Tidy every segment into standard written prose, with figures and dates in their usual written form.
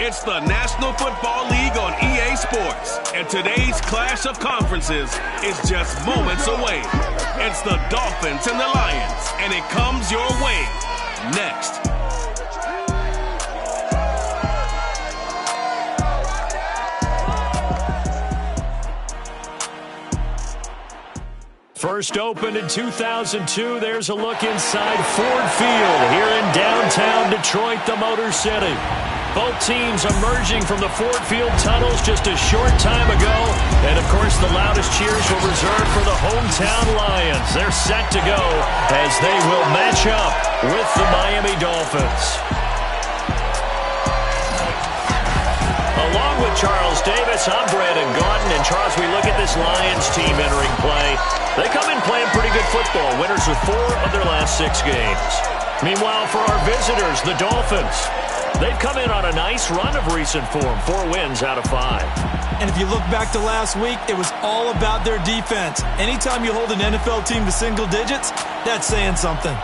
It's the National Football League on EA Sports, and today's clash of conferences is just moments away. It's the Dolphins and the Lions, and it comes your way next. First opened in 2002, there's a look inside Ford Field here in downtown Detroit, the Motor City. Both teams emerging from the Ford Field tunnels just a short time ago. And, of course, the loudest cheers were reserved for the hometown Lions. They're set to go as they will match up with the Miami Dolphins. Along with Charles Davis, I'm Brandon Gaudin. And, Charles, we look at this Lions team entering play. They come in playing pretty good football, winners of 4 of their last 6 games. Meanwhile, for our visitors, the Dolphins, they've come in on a nice run of recent form, 4 wins out of 5. And if you look back to last week, it was all about their defense. Anytime you hold an NFL team to single digits, that's saying something.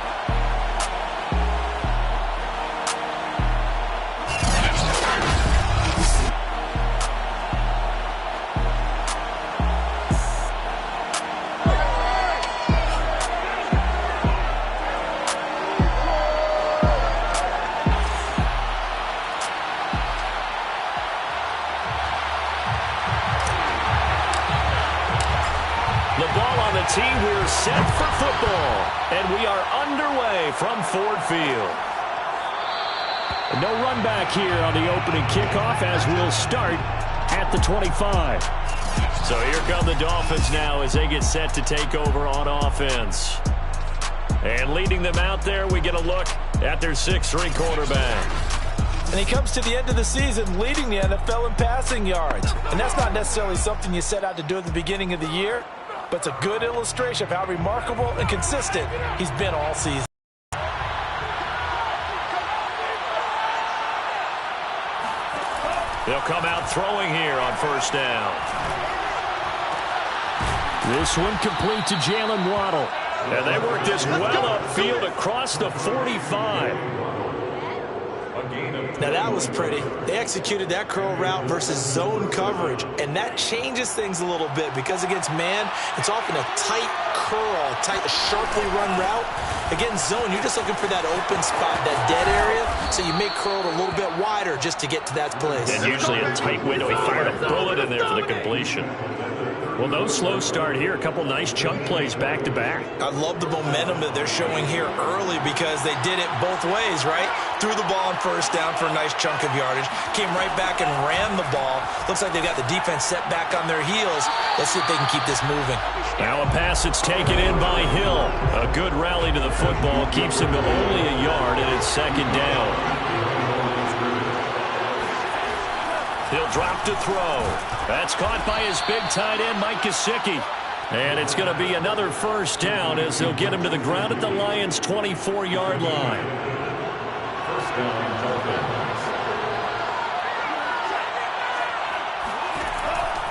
We're set for football, and we are underway from Ford Field. No run back here on the opening kickoff as we'll start at the 25. So here come the Dolphins now as they get set to take over on offense. And leading them out there, we get a look at their 6'3" quarterback. And he comes to the end of the season leading the NFL in passing yards. And that's not necessarily something you set out to do at the beginning of the year, but it's a good illustration of how remarkable and consistent he's been all season. They'll come out throwing here on first down. This one complete to Jalen Waddle. And they work this well upfield across the 45. Now that was pretty. They executed that curl route versus zone coverage, and that changes things a little bit because against man, it's often a tight curl, a sharply run route. Against zone, you're just looking for that open spot, that dead area, so you make curl a little bit wider just to get to that place. And usually a tight window. He fired a bullet in there for the completion. Well, no slow start here. A couple nice chunk plays back-to-back. I love the momentum that they're showing here early because they did it both ways, right? Threw the ball on first down for a nice chunk of yardage. Came right back and ran the ball. Looks like they've got the defense set back on their heels. Let's see if they can keep this moving. Now a pass that's taken in by Hill. A good rally to the football. Keeps him to only a yard, and it's second down. He'll drop to throw. That's caught by his big tight end, Mike Gesicki. And it's going to be another first down as they'll get him to the ground at the Lions' 24-yard line.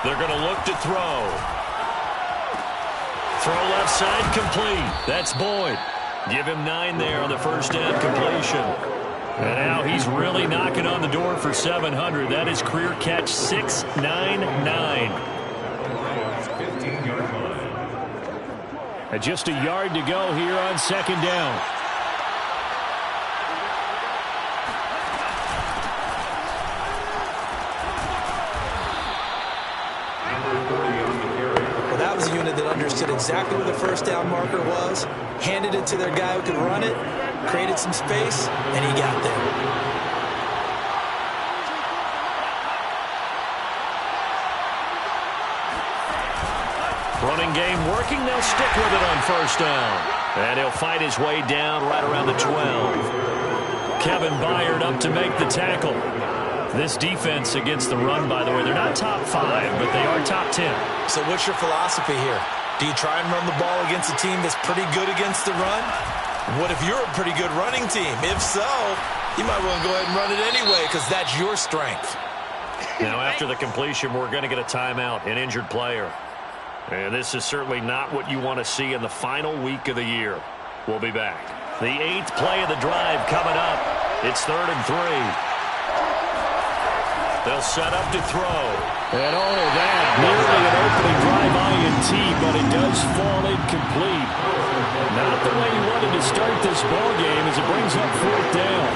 They're going to look to throw. Throw left side complete. That's Boyd. Give him 9 there on the first down completion. And now he's really knocking on the door for 700. That is career catch 699. And just a yard to go here on second down. Well, that was a unit that understood exactly where the first down marker was, handed it to their guy who could run it, created some space, and he got there. Running game working. They'll stick with it on first down. And he'll fight his way down right around the 12. Kevin Byard up to make the tackle. This defense against the run, by the way, they're not top 5, but they are top 10. So what's your philosophy here? Do you try and run the ball against a team that's pretty good against the run? What if you're a pretty good running team? If so, you might want to go ahead and run it anyway because that's your strength. Now, after the completion, we're going to get a timeout, an injured player. And this is certainly not what you want to see in the final week of the year. We'll be back. The 8th play of the drive coming up. It's 3rd and 3. They'll set up to throw. And that nearly an opening drive INT, but it does fall incomplete. Not the way you wanted to start this ball game as it brings up 4th down.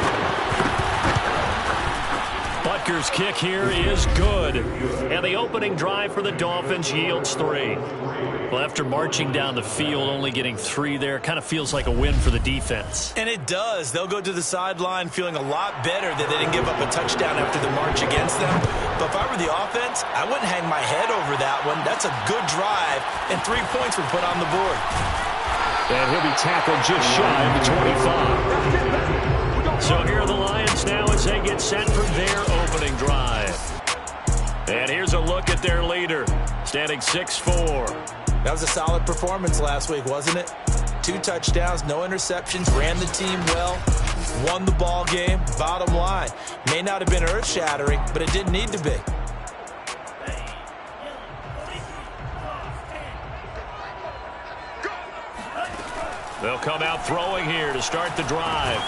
Butker's kick here is good. And the opening drive for the Dolphins yields 3. Well, after marching down the field, only getting 3 there, kind of feels like a win for the defense. And it does. They'll go to the sideline feeling a lot better that they didn't give up a touchdown after the march against them. But if I were the offense, I wouldn't hang my head over that one. That's a good drive, and 3 points were put on the board. And he'll be tackled just shy of the 25. So here are the Lions now as they get set for their opening drive. And here's a look at their leader, standing 6'4". That was a solid performance last week, wasn't it? 2 touchdowns, no interceptions, ran the team well, won the ball game. Bottom line, may not have been earth-shattering, but it didn't need to be. They'll come out throwing here to start the drive.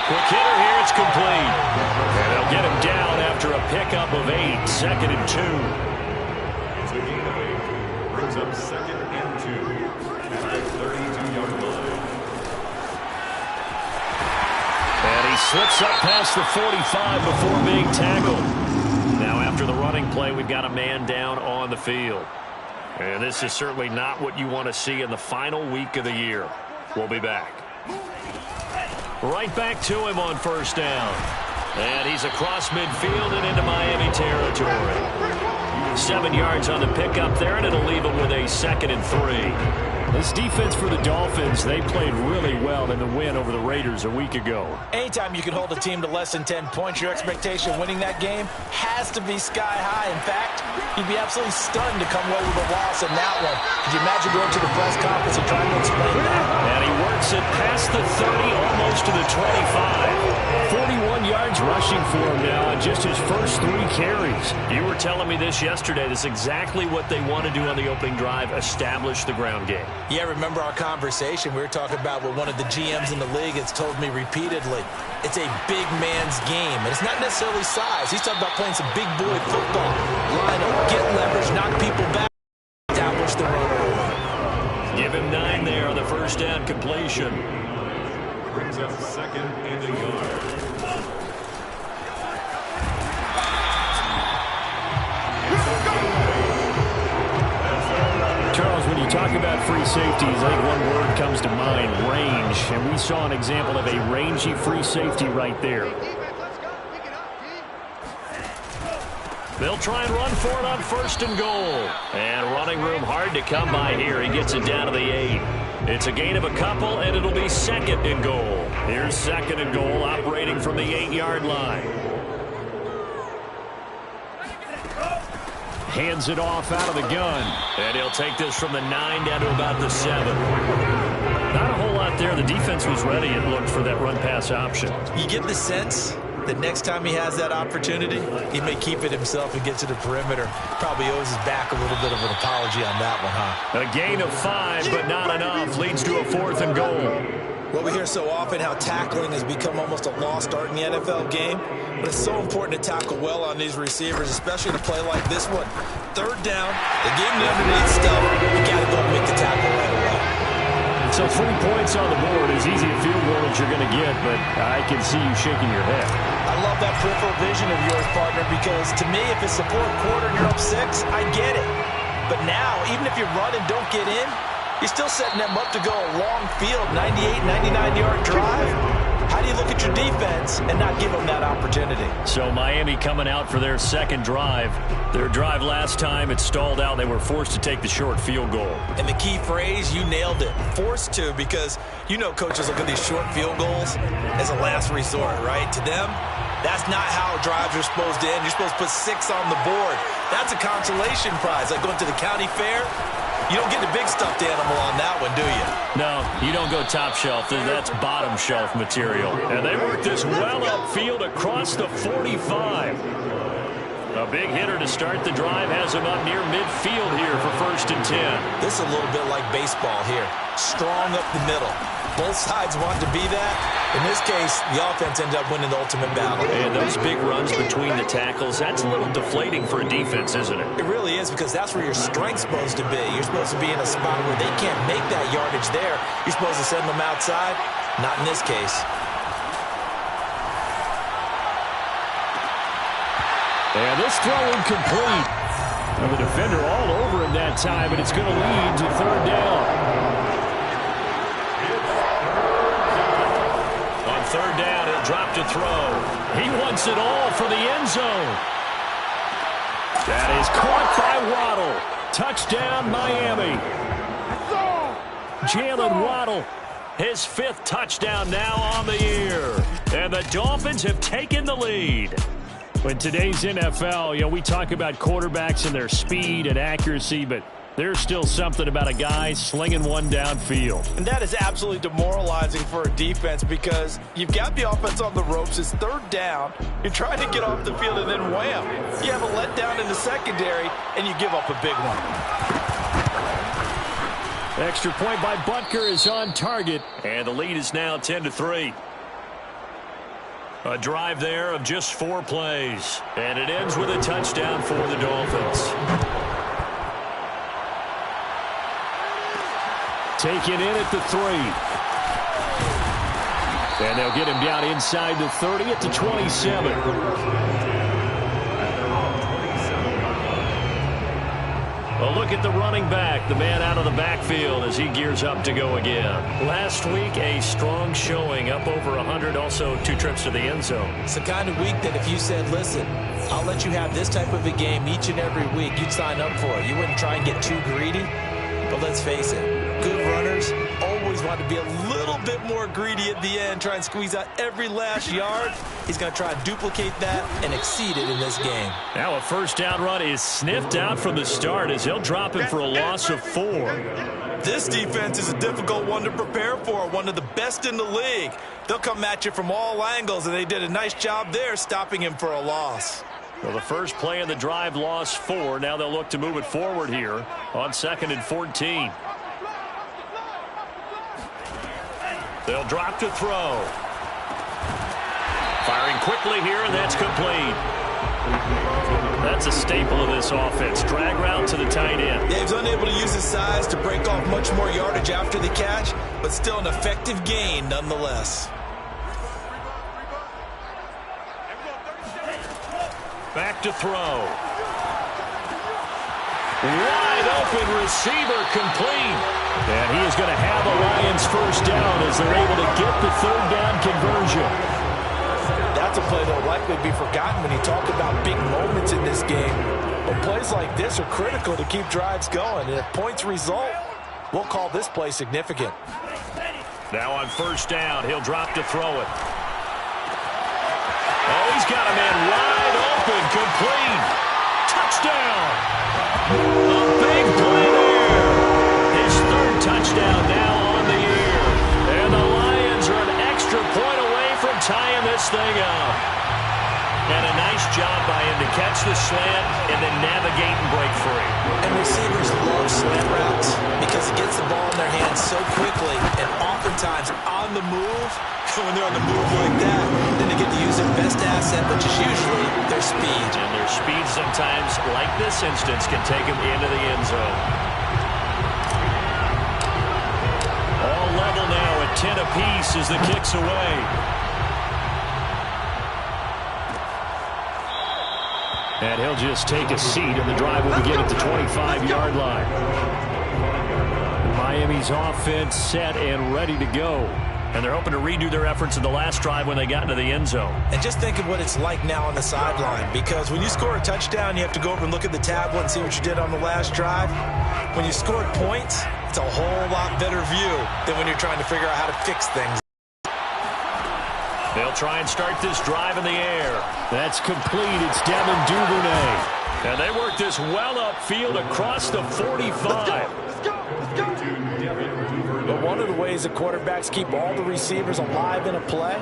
Quick hitter here, it's complete. And they'll get him down after a pickup of 8, 2nd and 2. It's a gain of 8. Brings up 2nd and 2 at the 32-yard line. And he slips up past the 45 before being tackled. Now after the running play, we've got a man down on the field. And this is certainly not what you want to see in the final week of the year. We'll be back. Right back to him on 1st down. And he's across midfield and into Miami territory. 7 yards on the pickup there, and it'll leave him with a 2nd and 3. This defense for the Dolphins, they played really well in the win over the Raiders a week ago. Anytime you can hold a team to less than 10 points, your expectation of winning that game has to be sky high. In fact, you'd be absolutely stunned to come away with a loss in that one. Could you imagine going to the press conference and trying to explain that? And he works it past the 30, almost to the 25. 41 yards rushing for him now on just his first 3 carries. You were telling me this yesterday. This is exactly what they want to do on the opening drive, establish the ground game. Yeah, remember our conversation. We were talking about what one of the GMs in the league has told me repeatedly. It's a big man's game, and it's not necessarily size. He's talking about playing some big boy football. Line up, get leverage, knock people back, establish the run early. Give him 9 there on the 1st down completion. Brings up 2nd and a yard. Charles, when you talk about free safeties, I think one word comes to mind, range. And we saw an example of a rangy free safety right there. They'll try and run for it on 1st and goal. And running room hard to come by here. He gets it down to the 8. It's a gain of a couple, and it'll be 2nd and goal. Here's 2nd and goal, operating from the 8-yard line. Hands it off out of the gun. And he'll take this from the 9 down to about the 7. Not a whole lot there. The defense was ready, it looked, for that run-pass option. You get the sense that next time he has that opportunity, he may keep it himself and get to the perimeter. Probably owes his back a little bit of an apology on that one, huh? A gain of 5, but not enough. Leads to a 4th and goal. Well, we hear so often how tackling has become almost a lost art in the NFL game, but it's so important to tackle well on these receivers, especially in a play like this one. 3rd down, the game the underneath stuff, you got to go and make the tackle right away. So 3 points on the board, as easy a field goal as you're going to get, but I can see you shaking your head. I love that peripheral vision of yours, partner, because to me, if it's the 4th quarter and you're up 6, I get it. But now, even if you run and don't get in, you're still setting them up to go a long field, 98, 99-yard drive. How do you look at your defense and not give them that opportunity? So Miami coming out for their 2nd drive. Their drive last time, it stalled out. They were forced to take the short field goal. And the key phrase, you nailed it. Forced to, because you know coaches look at these short field goals as a last resort, right? To them, that's not how drives are supposed to end. You're supposed to put 6 on the board. That's a consolation prize, like going to the county fair. You don't get the big stuffed animal on that one, do you? No, you don't go top shelf. That's bottom shelf material. And they work this well upfield across the 45. A big hitter to start the drive has him up near midfield here for 1st and 10. This is a little bit like baseball here. Strong up the middle. Both sides want to be that. In this case, the offense ended up winning the ultimate battle. And those big runs between the tackles, that's a little deflating for a defense, isn't it? It really is, because that's where your strength's supposed to be. You're supposed to be in a spot where they can't make that yardage there. You're supposed to send them outside. Not in this case. And this throw incomplete. And the defender all over him that time, and it's going to lead to third down. On third down, he'll drop to throw. He wants it all for the end zone. That is caught by Waddle. Touchdown, Miami. Jalen Waddle, his 5th touchdown now on the year. And the Dolphins have taken the lead. In today's NFL, we talk about quarterbacks and their speed and accuracy, but there's still something about a guy slinging one downfield. And that is absolutely demoralizing for a defense, because you've got the offense on the ropes. It's third down. You're trying to get off the field, and then wham. You have a letdown in the secondary, and you give up a big one. Extra point by Butker is on target, and the lead is now 10-3. A drive there of just 4 plays, and it ends with a touchdown for the Dolphins. Taken in at the 3. And they'll get him down inside the 30 at the 27. A look at the running back, the man out of the backfield as he gears up to go again. Last week, a strong showing, up over 100, also 2 trips to the end zone. It's the kind of week that if you said, listen, I'll let you have this type of a game each and every week, you'd sign up for it. You wouldn't try and get too greedy. But let's face it, good runners always want to be a little bit more greedy at the end, try and squeeze out every last yard. He's going to try and duplicate that and exceed it in this game. Now a first down run is sniffed out from the start as they'll drop him for a loss of 4. This defense is a difficult one to prepare for, one of the best in the league. They'll come at you from all angles, and they did a nice job there stopping him for a loss. Well, the first play of the drive lost 4. Now they'll look to move it forward here on 2nd and 14. They'll drop to throw. Firing quickly here, and that's complete. That's a staple of this offense. Drag route to the tight end. Yeah, he's unable to use his size to break off much more yardage after the catch, but still an effective gain nonetheless. Back to throw. Wide open receiver, complete. And he is going to have a Lions first down as they're able to get the third down conversion. That's a play that will likely be forgotten when you talk about big moments in this game. But plays like this are critical to keep drives going. And if points result, we'll call this play significant. Now on first down, he'll drop to throw it. Oh, he's got a man wide open, complete. Touchdown. A big play there. His 3rd touchdown now on the year. And the Lions are an extra point away from tying this thing up. And a nice job by him to catch the slant and then navigate and break free. And receivers love slant routes because it gets the ball in their hands so quickly and oftentimes on the move. When they're on the move like that, then they get to use their best asset, which is usually their speed. And their speed sometimes, like this instance, can take them into the end zone. All level now at 10 apiece as the kick's away. And he'll just take a seat, and the drive will begin at the 25-yard line. Miami's offense set and ready to go. And they're hoping to redo their efforts in the last drive when they got into the end zone. And just think of what it's like now on the sideline, because when you score a touchdown, you have to go over and look at the tablet and see what you did on the last drive. When you scored points, it's a whole lot better view than when you're trying to figure out how to fix things. They'll try and start this drive in the air. That's complete. It's Devin Duvernay. And they work this well upfield across the 45. But one of the ways the quarterbacks keep all the receivers alive in a play,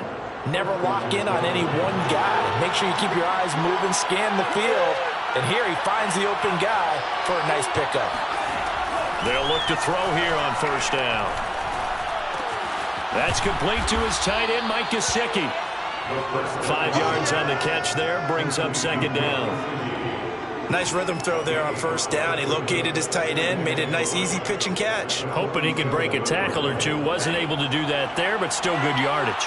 never lock in on any one guy. Make sure you keep your eyes moving, scan the field, and here he finds the open guy for a nice pickup. They'll look to throw here on first down. That's complete to his tight end, Mike Gesicki. 5 yards on the catch there, brings up second down. Nice rhythm throw there on first down. He located his tight end, made it a nice easy pitch and catch. Hoping he could break a tackle or two. Wasn't able to do that there, but still good yardage.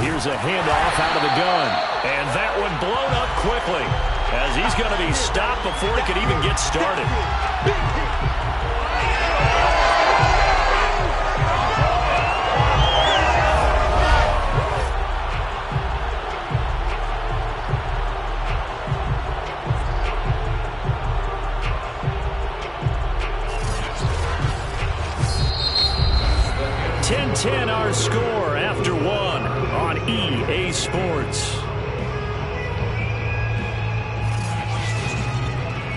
Here's a handoff out of the gun. And that one blown up quickly, as he's going to be stopped before he could even get started. 10-10 our score after one on EA Sports.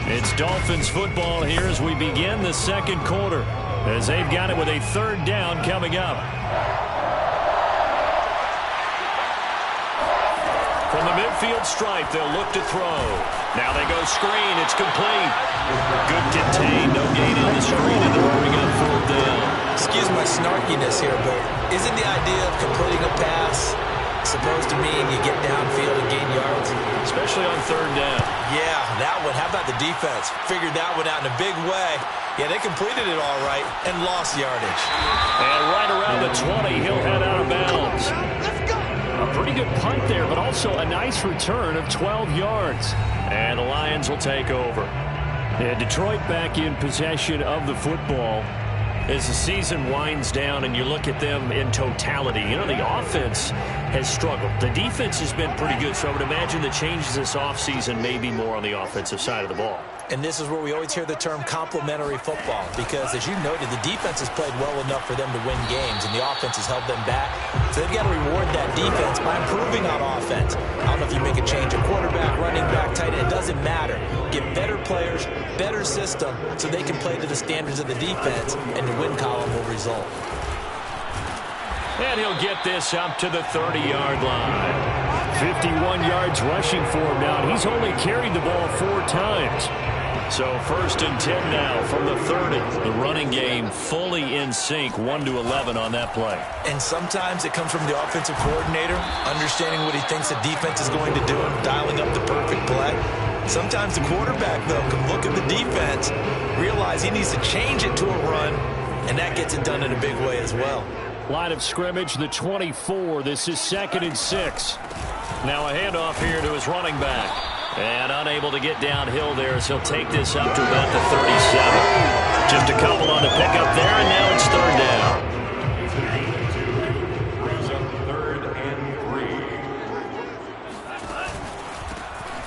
It's Dolphins football here as we begin the second quarter, as they've got it with a third down coming up. From the midfield stripe, they'll look to throw. Now they go screen. It's complete. Good contain. No gain in the screen, and they're bring up fourth down. Excuse my snarkiness here, but isn't the idea of completing a pass supposed to mean you get downfield and gain yards? Especially on third down. Yeah, that one. How about the defense? Figured that one out in a big way. Yeah, they completed it all right and lost yardage. And right around the 20, he'll head out of bounds. A pretty good punt there, but also a nice return of 12 yards. And the Lions will take over. And Detroit back in possession of the football. As the season winds down and you look at them in totality, you know, the offense has struggled. The defense has been pretty good, so I would imagine the changes this offseason may be more on the offensive side of the ball. And this is where we always hear the term complementary football, because as you noted, the defense has played well enough for them to win games, and the offense has held them back. So they've got to reward that defense by improving on offense. I don't know if you make a change of quarterback, running back, tight end, it doesn't matter. Get better players, better system, so they can play to the standards of the defense, and the win column will result. And he'll get this up to the 30-yard line. 51 yards rushing for him now. He's only carried the ball 4 times. So 1st and 10 now from the 30. The running game fully in sync, 1-11 on that play. And sometimes it comes from the offensive coordinator, understanding what he thinks the defense is going to do and dialing up the perfect play. Sometimes the quarterback, though, can look at the defense, realize he needs to change it to a run, and that gets it done in a big way as well. Line of scrimmage, the 24. This is 2nd and 6. Now a handoff here to his running back. And unable to get downhill there as he'll take this up to about the 37. Just a couple on the pickup there, and now it's third down. Third and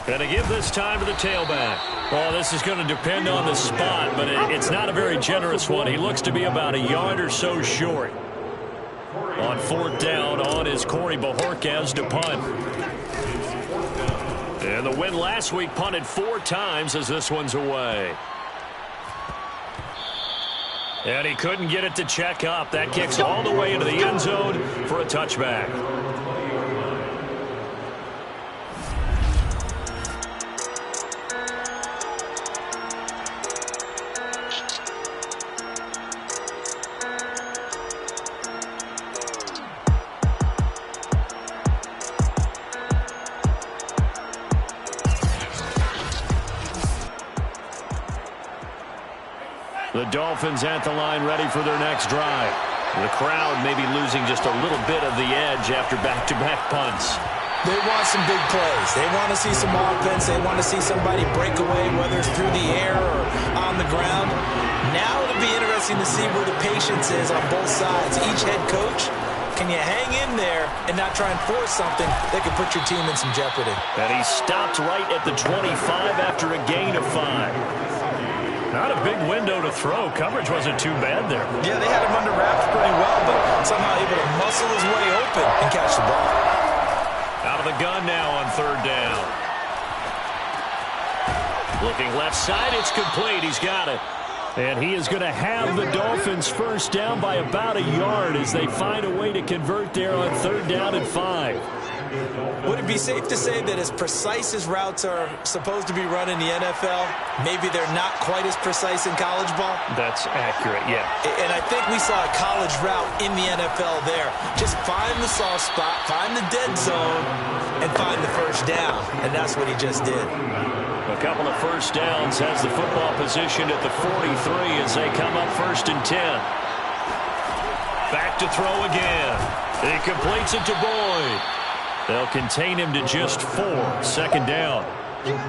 3. Going to give this time to the tailback. Well, this is going to depend on the spot, but it's not a very generous one. He looks to be about a yard or so short. On 4th down on is Corey Bajorquez to punt. And the win last week punted 4 times as this one's away. And he couldn't get it to check up. That kicks all the way into the end zone for a touchback. The Dolphins at the line ready for their next drive. The crowd may be losing just a little bit of the edge after back-to-back punts. They want some big plays. They want to see some offense. They want to see somebody break away, whether it's through the air or on the ground. Now it'll be interesting to see where the patience is on both sides. Each head coach, can you hang in there and not try and force something that could put your team in some jeopardy? And he stopped right at the 25 after a gain of 5. Not a big window to throw. Coverage wasn't too bad there. Yeah, they had him under wraps pretty well, but somehow able to muscle his way open and catch the ball. Out of the gun now on 3rd down. Looking left side, it's complete. He's got it. And he is going to have the Dolphins first down by about a yard as they find a way to convert there on 3rd down and 5. Would it be safe to say that as precise as routes are supposed to be run in the NFL, maybe they're not quite as precise in college ball? That's accurate, yeah. And I think we saw a college route in the NFL there. Just find the soft spot, find the dead zone, and find the first down. And that's what he just did. A couple of first downs, has the football positioned at the 43 as they come up 1st and 10. Back to throw again. He completes it to Boyd. They'll contain him to just 4. 2nd down.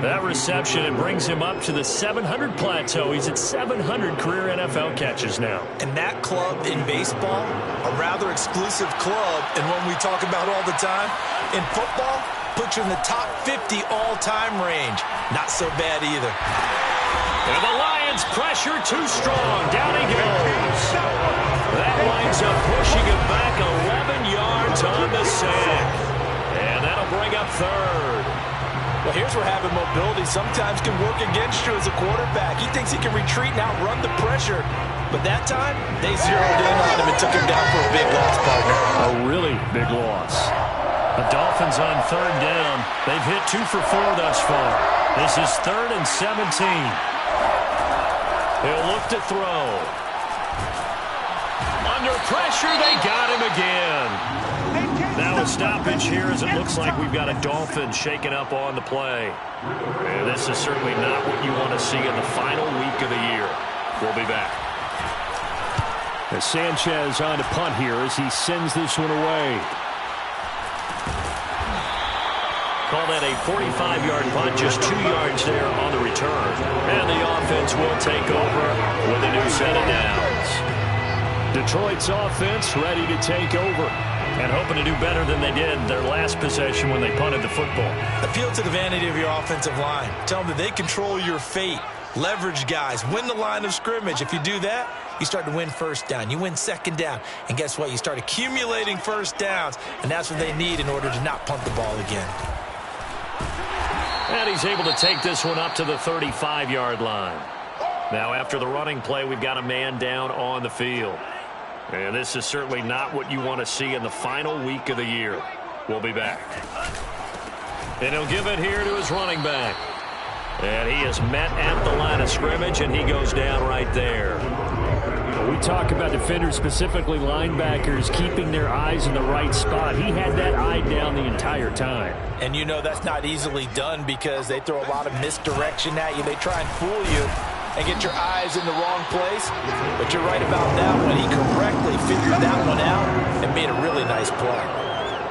That reception, it brings him up to the 700 plateau. He's at 700 career NFL catches now. And that club in baseball, a rather exclusive club, and one we talk about all the time. In football, puts you in the top 50 all-time range. Not so bad either. And the Lions pressure too strong. Down he goes. That winds up pushing him back 11 yards on the sack. And that'll bring up 3rd. Well, here's where having mobility sometimes can work against you as a quarterback. He thinks he can retreat and outrun the pressure. But that time, they zeroed in on him and took him down for a big loss, partner. A really big loss. The Dolphins on 3rd down. They've hit 2 for 4 thus far. This is 3rd and 17. He'll look to throw. Under pressure, they got him again. Now a stoppage here as it looks like we've got a Dolphin shaking up on the play. And this is certainly not what you want to see in the final week of the year. We'll be back. As Sanchez on to punt here as he sends this one away. Call that a 45-yard punt, just 2 yards there on the return. And the offense will take over with a new set of downs. Detroit's offense ready to take over and hoping to do better than they did their last possession when they punted the football. Appeal to the vanity of your offensive line. Tell them that they control your fate. Leverage guys. Win the line of scrimmage. If you do that, you start to win 1st down. You win 2nd down. And guess what? You start accumulating 1st downs. And that's what they need in order to not punt the ball again. And he's able to take this one up to the 35-yard line. Now after the running play, we've got a man down on the field. And this is certainly not what you want to see in the final week of the year. We'll be back. And he'll give it here to his running back. And he is met at the line of scrimmage, and he goes down right there. We talk about defenders, specifically linebackers, keeping their eyes in the right spot. He had that eye down the entire time. And you know that's not easily done because they throw a lot of misdirection at you. They try and fool you and get your eyes in the wrong place. But you're right about that one. He correctly figured that one out and made a really nice play.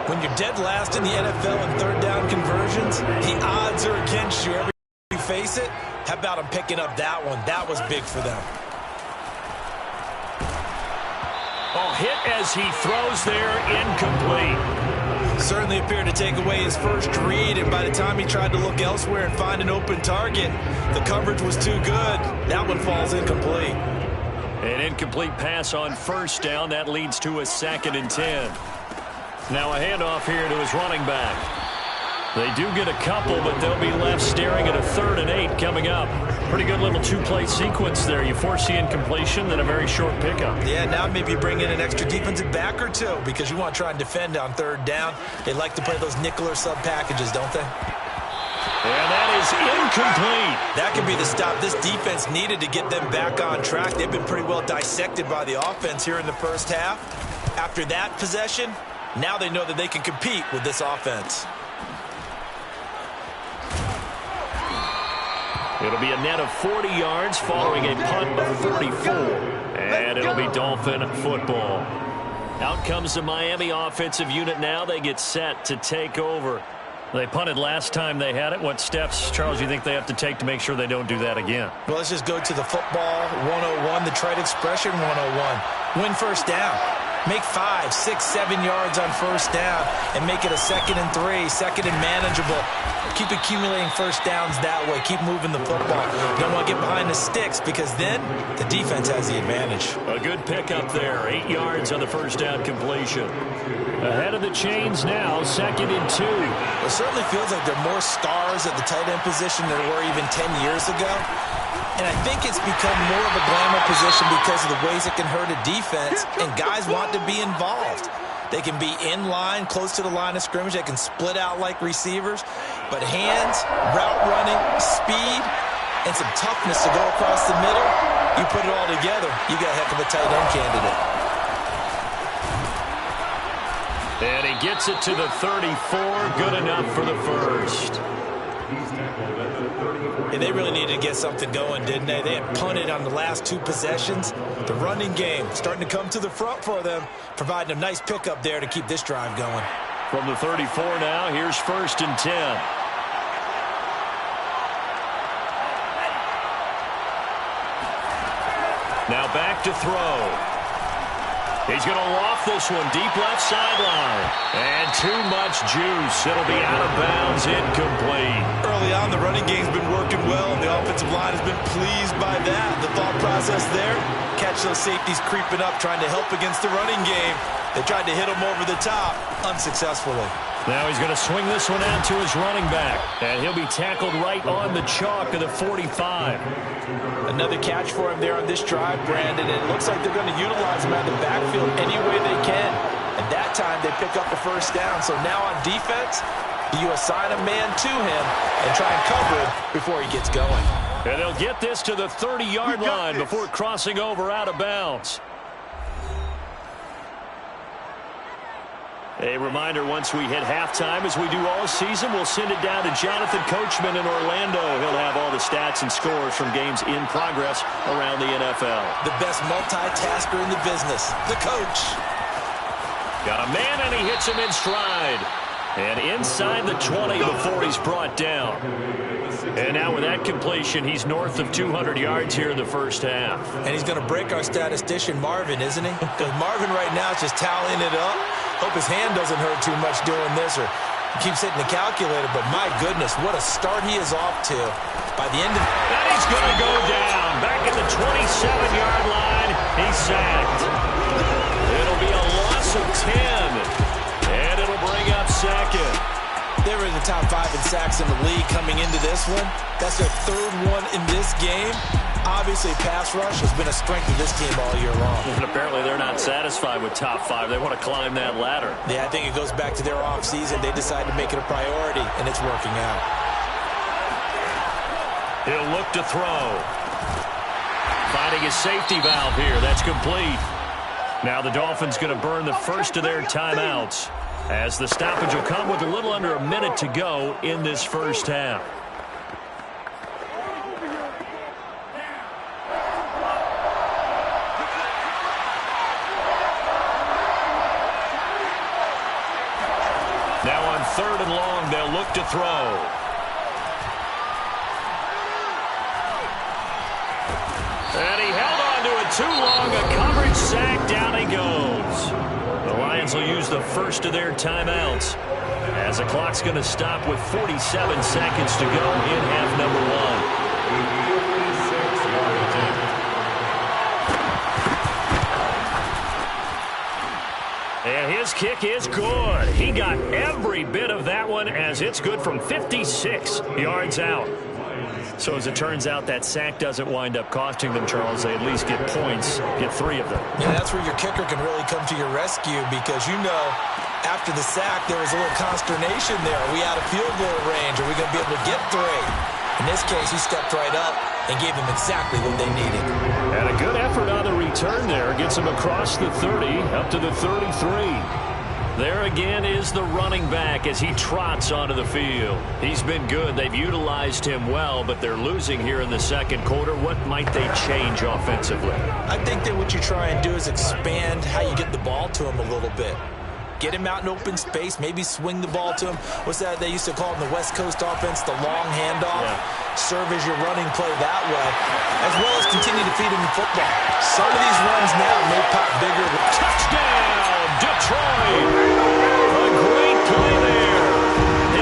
When you're dead last in the NFL in 3rd down conversions, the odds are against you every time you face it. How about him picking up that one? That was big for them. Oh, hit as he throws there, incomplete. Certainly appeared to take away his first read, and by the time he tried to look elsewhere and find an open target, the coverage was too good. That one falls incomplete. An incomplete pass on 1st down. That leads to a 2nd and 10. Now a handoff here to his running back. They do get a couple, but they'll be left staring at a 3rd and 8 coming up. Pretty good little 2-play sequence there. You force the incompletion, then a very short pickup. Yeah, now maybe bring in an extra defensive back or 2 because you want to try and defend on 3rd down. They like to play those nickel or sub packages, don't they? And that is incomplete. That could be the stop this defense needed to get them back on track. They've been pretty well dissected by the offense here in the 1st half. After that possession, now they know that they can compete with this offense. It'll be a net of 40 yards following a punt of 44. And it'll be Dolphin football. Out comes the Miami offensive unit now. They get set to take over. They punted last time they had it. What steps, Charles, you think they have to take to make sure they don't do that again? Well, let's just go to the football 101, the trade expression 101. Win 1st down. Make 5, 6, 7 yards on 1st down and make it a 2nd and 3, 2nd and manageable. Keep accumulating 1st downs that way. Keep moving the football. You don't want to get behind the sticks because then the defense has the advantage. A good pickup there. 8 yards on the 1st down completion. Ahead of the chains now, 2nd and 2. It certainly feels like there are more stars at the tight end position than there were even 10 years ago. And I think it's become more of a glamour position because of the ways it can hurt a defense, and guys want to be involved. They can be in line, close to the line of scrimmage. They can split out like receivers. But hands, route running, speed, and some toughness to go across the middle, you put it all together, you got a heck of a tight end candidate. And he gets it to the 34. Good enough for the first. And they really needed to get something going, didn't they? They had punted on the last 2 possessions. The running game starting to come to the front for them, providing a nice pickup there to keep this drive going. From the 34 now, here's 1st and 10. Now back to throw. He's going to loft this one deep left sideline. And too much juice. It'll be out of bounds, incomplete. Early on, the running game's been working well, and the offensive line has been pleased by that. The thought process there, catch those safeties creeping up, trying to help against the running game. They tried to hit him over the top, unsuccessfully. Now he's going to swing this one out to his running back. And he'll be tackled right on the chalk of the 45. Another catch for him there on this drive, Brandon. And it looks like they're going to utilize him out of the backfield any way they can. And that time they pick up a first down. So now on defense, you assign a man to him and try and cover him before he gets going. And they'll get this to the 30-yard line before crossing over out of bounds. A reminder, once we hit halftime, as we do all season, we'll send it down to Jonathan Coachman in Orlando. He'll have all the stats and scores from games in progress around the NFL. The best multitasker in the business, the coach. Got a man, and he hits him in stride. And inside the 20 before he's brought down. And now with that completion, he's north of 200 yards here in the first half. And he's going to break our statistician, Marvin, isn't he? Because Marvin right now is just tallying it up. Hope his hand doesn't hurt too much doing this, or he keeps hitting the calculator. But my goodness, what a start he is off to. By the end of... And he's going to go down. Back at the 27-yard line. He's sacked. It'll be a loss of 10. And it'll bring up second. They were in the top 5 in sacks in the league coming into this one. That's their 3rd one in this game. Obviously, pass rush has been a strength of this team all year long. And apparently they're not satisfied with top 5. They want to climb that ladder. Yeah, I think it goes back to their offseason. They decided to make it a priority, and it's working out. He'll look to throw. Finding his safety valve here. That's complete. Now the Dolphins going to burn the first of their timeouts, as the stoppage will come with a little under a minute to go in this first half. Now on 3rd and long, they'll look to throw. And he held on to it too long. A coverage sack. Down he goes. The Lions will use the first of their timeouts, as the clock's going to stop with 47 seconds to go in half number 1. And his kick is good. He got every bit of that one, as it's good from 56 yards out. So as it turns out, that sack doesn't wind up costing them, Charles. They at least get points, get 3 of them. Yeah, that's where your kicker can really come to your rescue, because you know after the sack there was a little consternation there. Are we out of field goal range? Are we going to be able to get 3? In this case, he stepped right up and gave them exactly what they needed. And a good effort on the return there. Gets him across the 30, up to the 33. There again is the running back as he trots onto the field. He's been good. They've utilized him well, but they're losing here in the second quarter. What might they change offensively? I think that what you try and do is expand how you get the ball to him a little bit. Get him out in open space, maybe swing the ball to him. What's that they used to call in the West Coast offense, the long handoff? Yeah. Serve as your running play that way, as well as continue to feed him the football. Some of these runs now may pop bigger. Touchdown, Detroit! A great play there.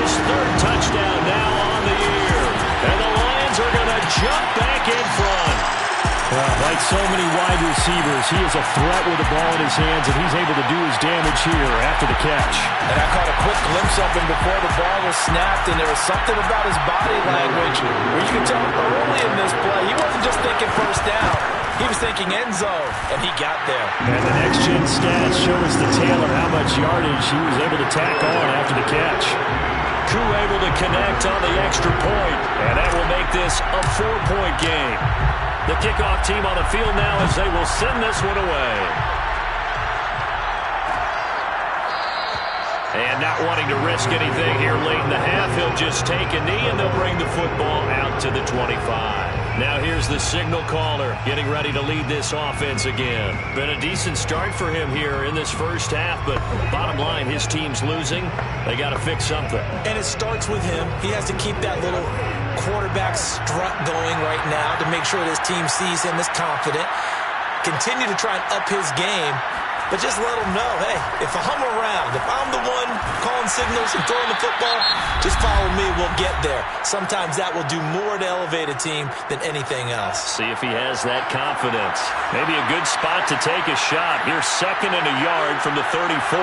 His 3rd touchdown now on the year. And the Lions are going to jump back in front. Like so many wide receivers, he is a threat with the ball in his hands, and he's able to do his damage here after the catch. And I caught a quick glimpse of him before the ball was snapped, and there was something about his body language where you could tell early in this play he wasn't just thinking first down. He was thinking attacking end zone, and he got there. And the next-gen stats show us the tale of how much yardage he was able to tack on after the catch. Koo able to connect on the extra point, and that will make this a 4-point game. The kickoff team on the field now as they will send this one away. And not wanting to risk anything here late in the half, he'll just take a knee and they'll bring the football out to the 25. Now here's the signal caller getting ready to lead this offense again. Been a decent start for him here in this first half, but bottom line, his team's losing. They got to fix something. And it starts with him. He has to keep that little quarterback strut going right now to make sure his team sees him as confident. Continue to try and up his game. But just let them know, hey, if I'm around, if I'm the one calling signals and throwing the football, just follow me, we'll get there. Sometimes that will do more to elevate a team than anything else. See if he has that confidence. Maybe a good spot to take a shot. Here's 2nd and a yard from the 34.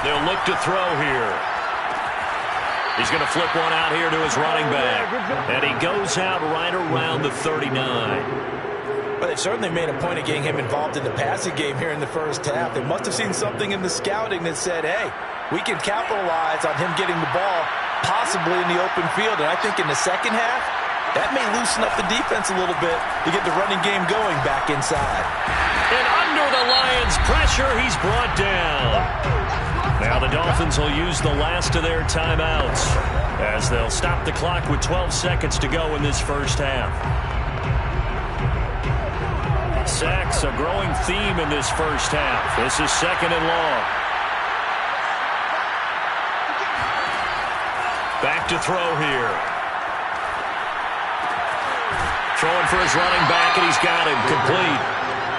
They'll look to throw here. He's going to flip one out here to his running back. And he goes out right around the 39. But they've certainly made a point of getting him involved in the passing game here in the first half. They must have seen something in the scouting that said, hey, we can capitalize on him getting the ball possibly in the open field. And I think in the second half, that may loosen up the defense a little bit to get the running game going back inside. And under the Lions' pressure, he's brought down. Now the Dolphins will use the last of their timeouts as they'll stop the clock with 12 seconds to go in this first half. Sacks, a growing theme in this first half. This is 2nd and long. Back to throw here. Throwing for his running back, and he's got him complete.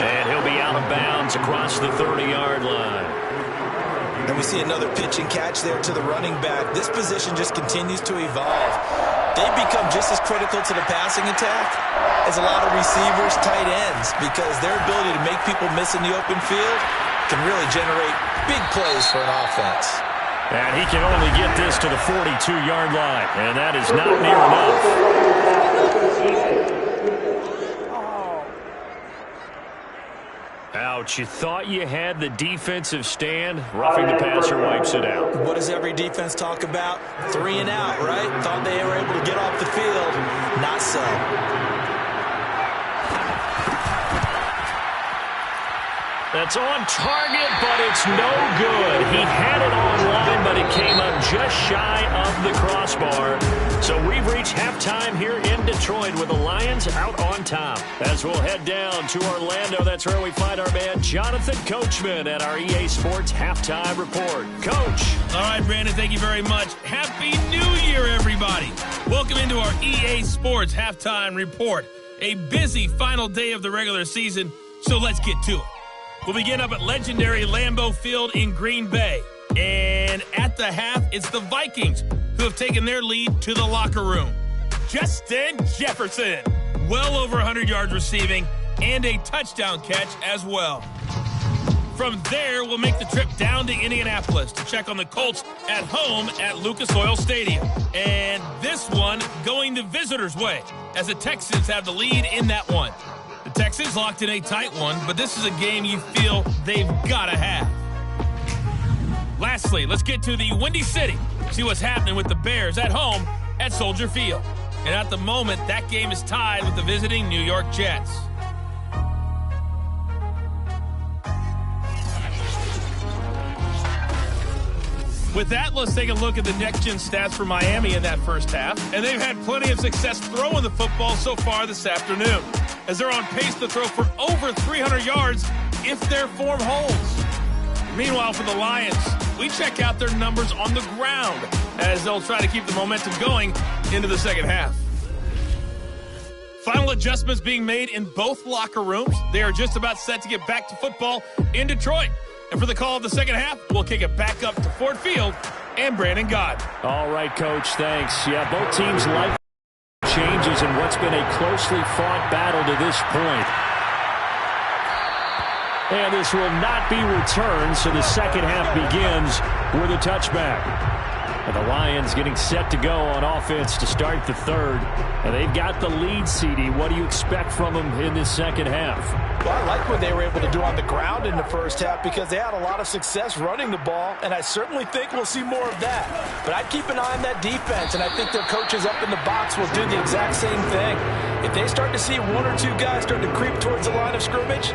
And he'll be out of bounds across the 30-yard line. And we see another pitch and catch there to the running back. This position just continues to evolve. They've become just as critical to the passing attack as a lot of receivers, tight ends, because their ability to make people miss in the open field can really generate big plays for an offense. And he can only get this to the 42-yard line, and that is not near enough. Ouch, you thought you had the defensive stand. Roughing the passer wipes it out. What does every defense talk about? 3 and out, right? Thought they were able to get off the field. Not so. That's on target, but it's no good. He had it online, but it came up just shy of the crossbar. So we've reached halftime here in Detroit with the Lions out on top. As we'll head down to Orlando, that's where we find our man Jonathan Coachman at our EA Sports Halftime Report. Coach. All right, Brandon, thank you very much. Happy New Year, everybody. Welcome into our EA Sports Halftime Report. A busy final day of the regular season, so let's get to it. We'll begin up at legendary Lambeau Field in Green Bay. And at the half, it's the Vikings who have taken their lead to the locker room. Justin Jefferson, well over 100 yards receiving and a touchdown catch as well. From there, we'll make the trip down to Indianapolis to check on the Colts at home at Lucas Oil Stadium. And this one going the visitors' way as the Texans have the lead in that one. The Texans locked in a tight one, but this is a game you feel they've got to have. Lastly, let's get to the Windy City, see what's happening with the Bears at home at Soldier Field. And at the moment, that game is tied with the visiting New York Jets. With that, let's take a look at the next-gen stats for Miami in that first half. And they've had plenty of success throwing the football so far this afternoon, as they're on pace to throw for over 300 yards if their form holds. Meanwhile, for the Lions, we check out their numbers on the ground as they'll try to keep the momentum going into the second half. Final adjustments being made in both locker rooms. They are just about set to get back to football in Detroit. And for the call of the second half, we'll kick it back up to Ford Field and Brandon Gott. All right, Coach, thanks. Yeah, both teams like changes in what's been a closely fought battle to this point. And this will not be returned, so the second half begins with a touchback. And the Lions getting set to go on offense to start the third. And they've got the lead, CD. What do you expect from them in this second half? Well, I like what they were able to do on the ground in the first half because they had a lot of success running the ball, and I certainly think we'll see more of that. But I'd keep an eye on that defense, and I think their coaches up in the box will do the exact same thing. If they start to see one or two guys start to creep towards the line of scrimmage,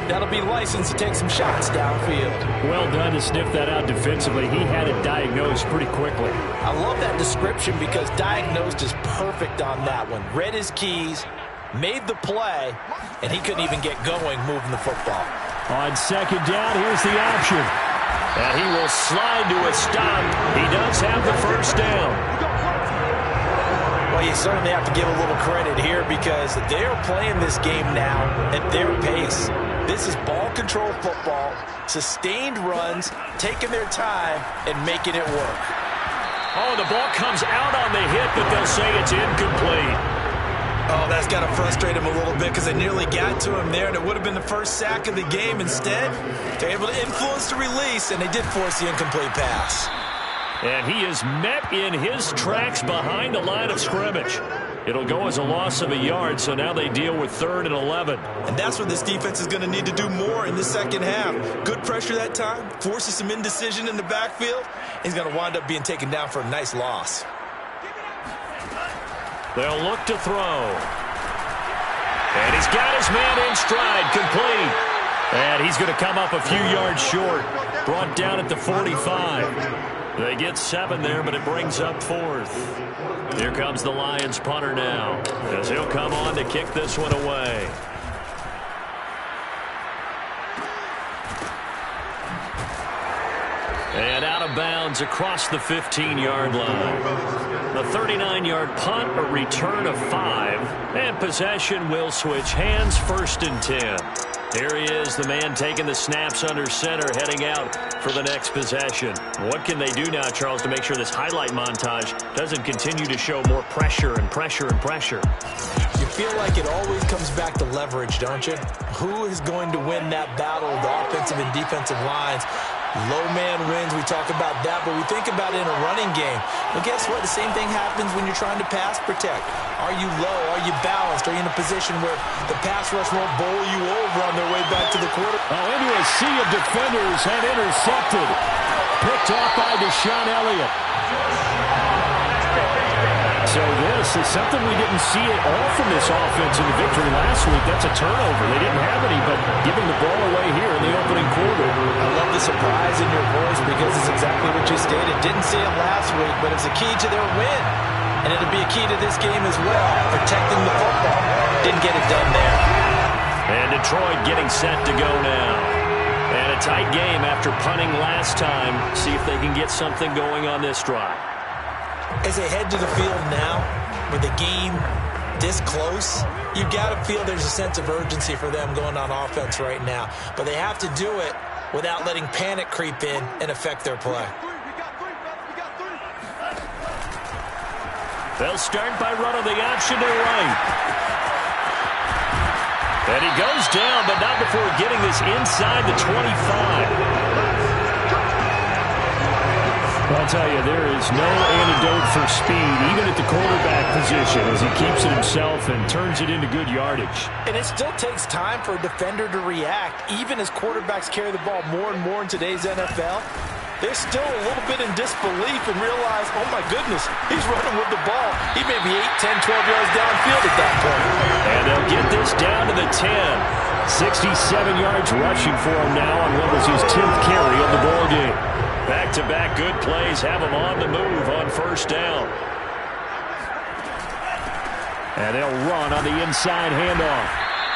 that'll be licensed to take some shots downfield. Well done to sniff that out defensively. He had it diagnosed pretty quickly. I love that description because diagnosed is perfect on that one. Read his keys, made the play, and he couldn't even get going moving the football. On second down, here's the option. And he will slide to a stop. He does have the first down. Well, you certainly have to give a little credit here because they are playing this game now at their pace. This is ball control football, sustained runs, taking their time, and making it work. Oh, the ball comes out on the hit, but they'll say it's incomplete. Oh, that's got to frustrate him a little bit because they nearly got to him there, and it would have been the first sack of the game. Instead, they're able to influence the release, and they did force the incomplete pass. And he is met in his tracks behind the line of scrimmage. It'll go as a loss of a yard, so now they deal with 3rd and 11. And that's what this defense is going to need to do more in the second half. Good pressure that time, forces some indecision in the backfield. He's going to wind up being taken down for a nice loss. They'll look to throw. And he's got his man in stride, complete. And he's going to come up a few yards short, brought down at the 45. They get 7 there, but it brings up 4th. Here comes the Lions punter now, as he'll come on to kick this one away. And out of bounds across the 15-yard line. A 39-yard punt, a return of 5, and possession will switch hands, 1st and 10. Here he is, the man taking the snaps under center, heading out for the next possession. What can they do now, Charles, to make sure this highlight montage doesn't continue to show more pressure and pressure and pressure? You feel like it always comes back to leverage, don't you? Who is going to win that battle of the offensive and defensive lines? Low man wins, we talk about that, but we think about it in a running game. Well, guess what? The same thing happens when you're trying to pass protect. Are you low? Are you balanced? Are you in a position where the pass rush won't bowl you over on their way back to the quarter? Oh, into a sea of defenders and intercepted. Picked off by Deshaun Elliott. So this is something we didn't see at all from this offense in the victory last week. That's a turnover. They didn't have any, but giving the ball away here in the opening quarter. I love the surprise in your voice because it's exactly what you stated. Didn't see it last week, but it's a key to their win. And it'll be a key to this game as well, protecting the football. Didn't get it done there. And Detroit getting set to go now. And a tight game after punting last time. See if they can get something going on this drive. As they head to the field now, with the game this close, you've got to feel there's a sense of urgency for them going on offense right now. But they have to do it without letting panic creep in and affect their play. They'll start by running the option to right. And he goes down, but not before getting this inside the 25. I'll tell you, there is no antidote for speed, even at the quarterback position, as he keeps it himself and turns it into good yardage. And it still takes time for a defender to react, even as quarterbacks carry the ball more and more in today's NFL. They're still a little bit in disbelief and realize, oh my goodness, he's running with the ball. He may be 8, 10, 12 yards downfield at that point. And they'll get this down to the 10. 67 yards rushing for him now on what was his 10th carry of the ball game. Back-to-back good plays have him on the move on 1st down. And they'll run on the inside handoff.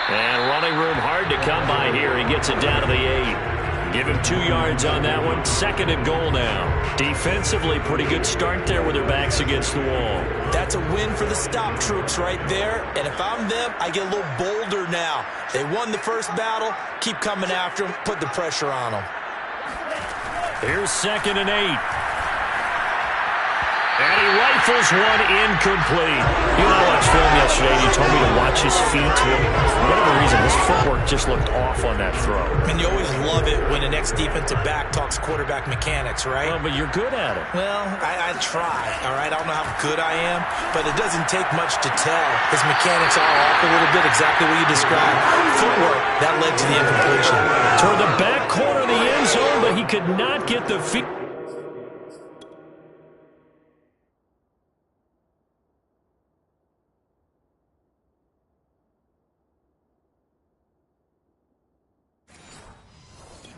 And running room hard to come by here. He gets it down to the 8. Give him 2 yards on that one. 2nd and goal now. Defensively, pretty good start there with their backs against the wall. That's a win for the stop troops right there. And if I'm them, I get a little bolder now. They won the first battle. Keep coming after them. Put the pressure on them. Here's 2nd and 8. And he rifles one incomplete. You know, I watched film yesterday, and you told me to watch his feet. For whatever reason, his footwork just looked off on that throw. And you always love it when an ex-defensive back talks quarterback mechanics, right? Well, but you're good at it. Well, I try, all right? I don't know how good I am, but it doesn't take much to tell. His mechanics are off a little bit, exactly what you described. Footwork, that led to the incompletion. Toward the back corner of the end zone, but he could not get the feet.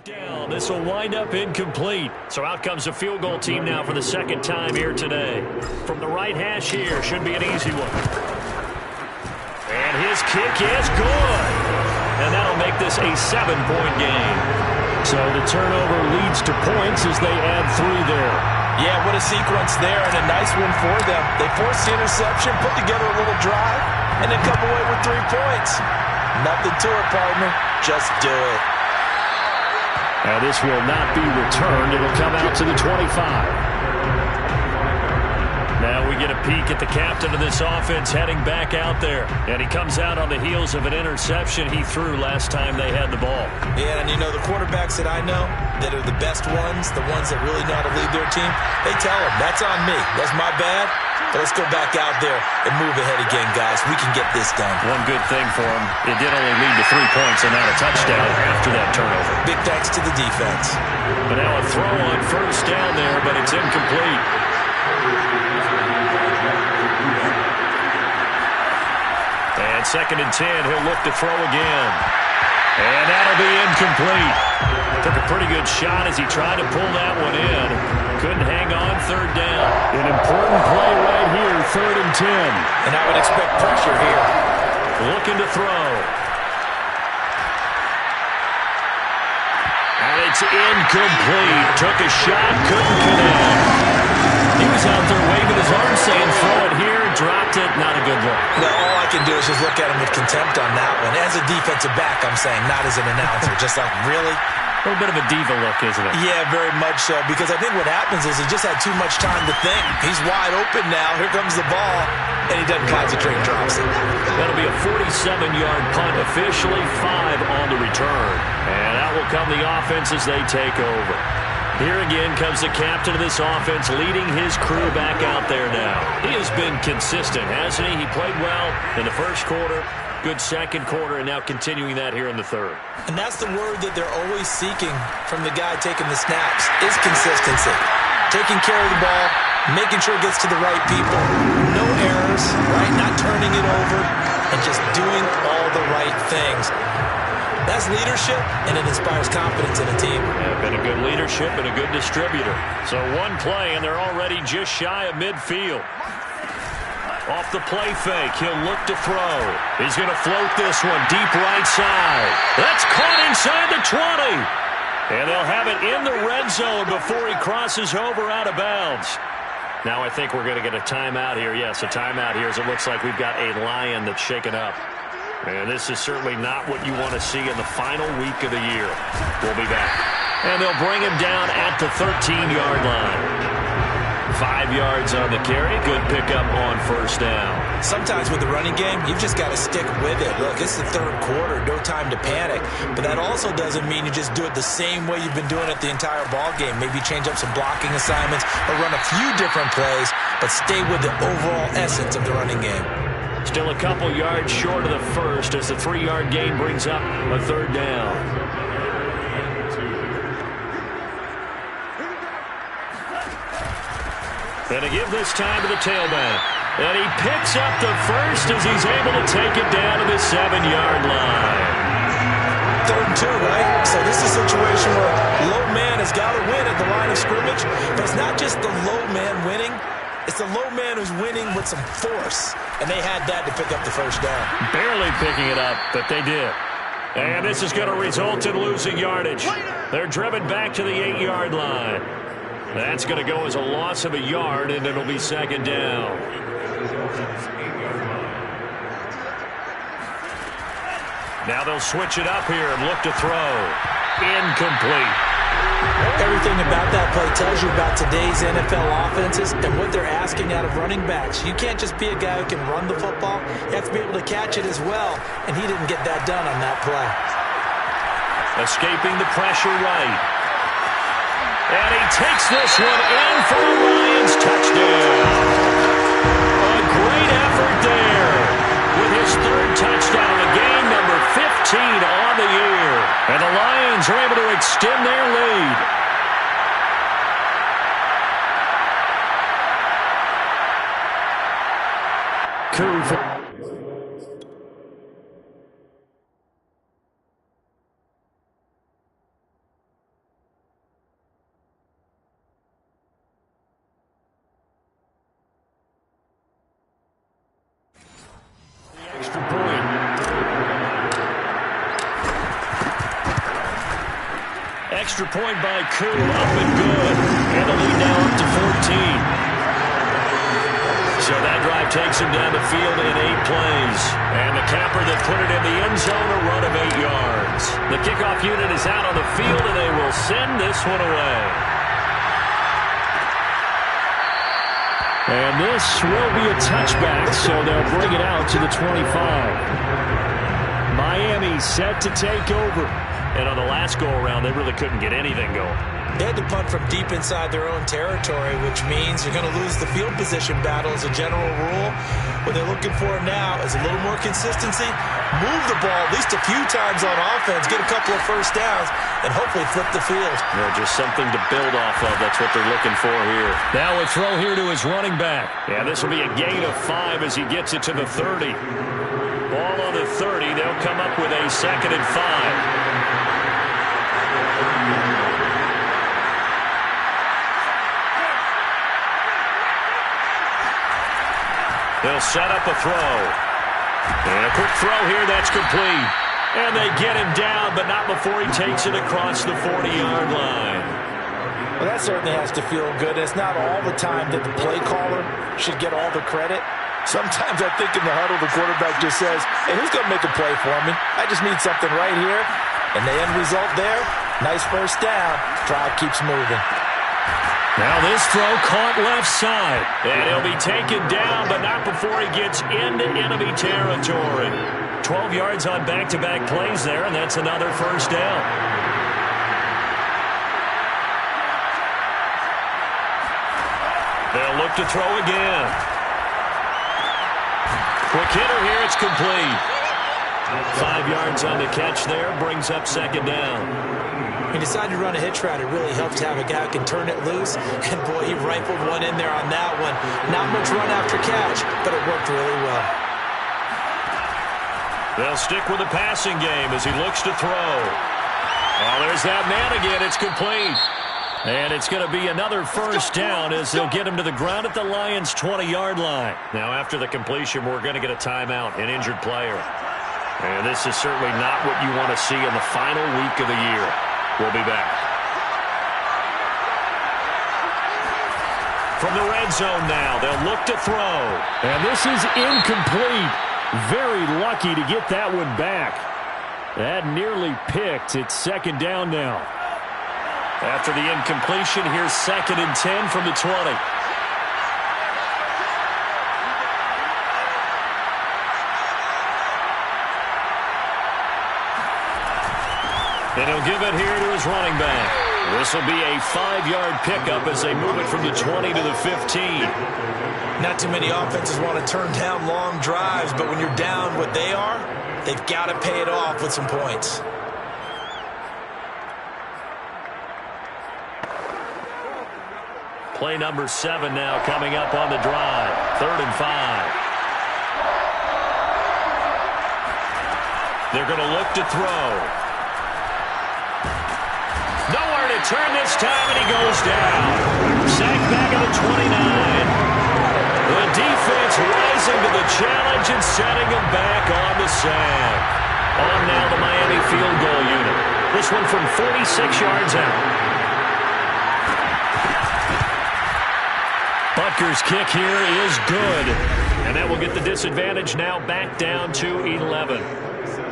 Down. This will wind up incomplete. So out comes the field goal team now for the second time here today. From the right hash here, should be an easy one. And his kick is good. And that'll make this a 7-point game. So the turnover leads to points as they add 3 there. Yeah, what a sequence there, and a nice one for them. They forced the interception, put together a little drive, and then come away with 3 points. Nothing to it, partner. Just do it. Now this will not be returned. It'll come out to the 25. Now we get a peek at the captain of this offense heading back out there. And he comes out on the heels of an interception he threw last time they had the ball. Yeah, and you know, the quarterbacks that I know that are the best ones, the ones that really know how to lead their team, they tell them, that's on me. That's my bad. But let's go back out there and move ahead again, guys. We can get this done. One good thing for him, it did only lead to 3 points and not a touchdown after that turnover. Big thanks to the defense. But now a throw on first down there, but it's incomplete. And 2nd and 10, he'll look to throw again. And that'll be incomplete. Took a pretty good shot as he tried to pull that one in. Couldn't hang on 3rd down. An important play right here, 3rd and 10. And I would expect pressure here. Looking to throw. And it's incomplete. Took a shot, couldn't connect. He was out there waving his arm saying, throw it here, dropped it, not a good look. Well, all I can do is just look at him with contempt on that one. As a defensive back, I'm saying, not as an announcer. Just like, really? A little bit of a diva look, isn't it? Yeah, very much so, because I think what happens is he just had too much time to think. He's wide open now. Here comes the ball, and he doesn't concentrate and drops it. That'll be a 47-yard punt, officially 5 on the return. And out will come the offense as they take over. Here again comes the captain of this offense, leading his crew back out there now. He has been consistent, hasn't he? He played well in the first quarter, good second quarter, and now continuing that here in the third. And that's the word that they're always seeking from the guy taking the snaps, is consistency. Taking care of the ball, making sure it gets to the right people. No errors, right? Not turning it over, and just doing all the right things. That's leadership, and it inspires confidence in a team. Yeah, been a good leadership and a good distributor. So one play, and they're already just shy of midfield. Off the play fake, he'll look to throw. He's going to float this one deep right side. That's caught inside the 20. And they'll have it in the red zone before he crosses over out of bounds. Now I think we're going to get a timeout here. Yes, a timeout here as it looks like we've got a lion that's shaken up. And this is certainly not what you want to see in the final week of the year. We'll be back. And they'll bring him down at the 13-yard line. 5 yards on the carry. Good pickup on first down. Sometimes with the running game, you've just got to stick with it. Look, it's the third quarter. No time to panic. But that also doesn't mean you just do it the same way you've been doing it the entire ball game. Maybe change up some blocking assignments or run a few different plays, but stay with the overall essence of the running game. Still a couple yards short of the first as the 3-yard gain brings up a 3rd down. And to give this time to the tailback. And he picks up the first as he's able to take it down to the 7-yard line. 3rd and 2, right? So this is a situation where low man has got to win at the line of scrimmage. But it's not just the low man winning. It's the low man who's winning with some force. And they had that to pick up the first down. Barely picking it up, but they did. And this is going to result in losing yardage. They're driven back to the 8-yard line. That's going to go as a loss of a yard, and it'll be 2nd down. Now they'll switch it up here and look to throw. Incomplete. Everything about that play tells you about today's NFL offenses and what they're asking out of running backs. You can't just be a guy who can run the football. You have to be able to catch it as well, and he didn't get that done on that play. Escaping the pressure right. And he takes this one in for a Lions touchdown. A great effort there with his third touchdown of the game, number 15 on the year. And the Lions are able to extend their lead. Extra point. Extra point by Koo, up and good. And the lead now up to 14. So that drive takes him down the field in 8 plays. And the capper that put it in the end zone, a run of 8 yards. The kickoff unit is out on the field, and they will send this one away. And this will be a touchback, so they'll bring it out to the 25. Miami set to take over. And on the last go-around, they really couldn't get anything going. They had to punt from deep inside their own territory, which means you're going to lose the field position battle as a general rule. What they're looking for now is a little more consistency, move the ball at least a few times on offense, get a couple of first downs, and hopefully flip the field. Yeah, just something to build off of. That's what they're looking for here. Now a throw here to his running back. Yeah, this will be a gain of 5 as he gets it to the 30. Ball on the 30. They'll come up with a 2nd and 5. They'll set up a throw. And a quick throw here, that's complete. And they get him down, but not before he takes it across the 40-yard line. Well, that certainly has to feel good. It's not all the time that the play caller should get all the credit. Sometimes I think in the huddle, the quarterback just says, hey, who's going to make a play for me? I just need something right here. And the end result there, nice first down. Drive keeps moving. Now this throw caught left side. And he'll be taken down, but not before he gets into enemy territory. 12 yards on back-to-back plays there, and that's another first down. They'll look to throw again. Quick hitter here, it's complete. 5 yards on the catch there, brings up 2nd down. He decided to run a hitch route. It really helps to have a guy who can turn it loose. And, boy, he rifled one in there on that one. Not much run after catch, but it worked really well. They'll stick with the passing game as he looks to throw. Oh, there's that man again. It's complete. And it's going to be another first down as they'll get him to the ground at the Lions' 20-yard line. Now, after the completion, we're going to get a timeout, an injured player. And this is certainly not what you want to see in the final week of the year. We'll be back. From the red zone now, they'll look to throw. And this is incomplete. Very lucky to get that one back. That nearly picked. It's 2nd down now. After the incompletion, here's 2nd and 10 from the 20. And he'll give it here to his running back. This will be a 5-yard pickup as they move it from the 20 to the 15. Not too many offenses want to turn down long drives, but when you're down what they are, they've got to pay it off with some points. Play number 7 now coming up on the drive. 3rd and 5. They're going to look to throw. Nowhere to turn this time, and he goes down. Sacked back at the 29. The defense rising to the challenge and setting him back on the sack. On now the Miami field goal unit. This one from 46 yards out. Butker's kick here is good. And that will get the disadvantage now back down to 11.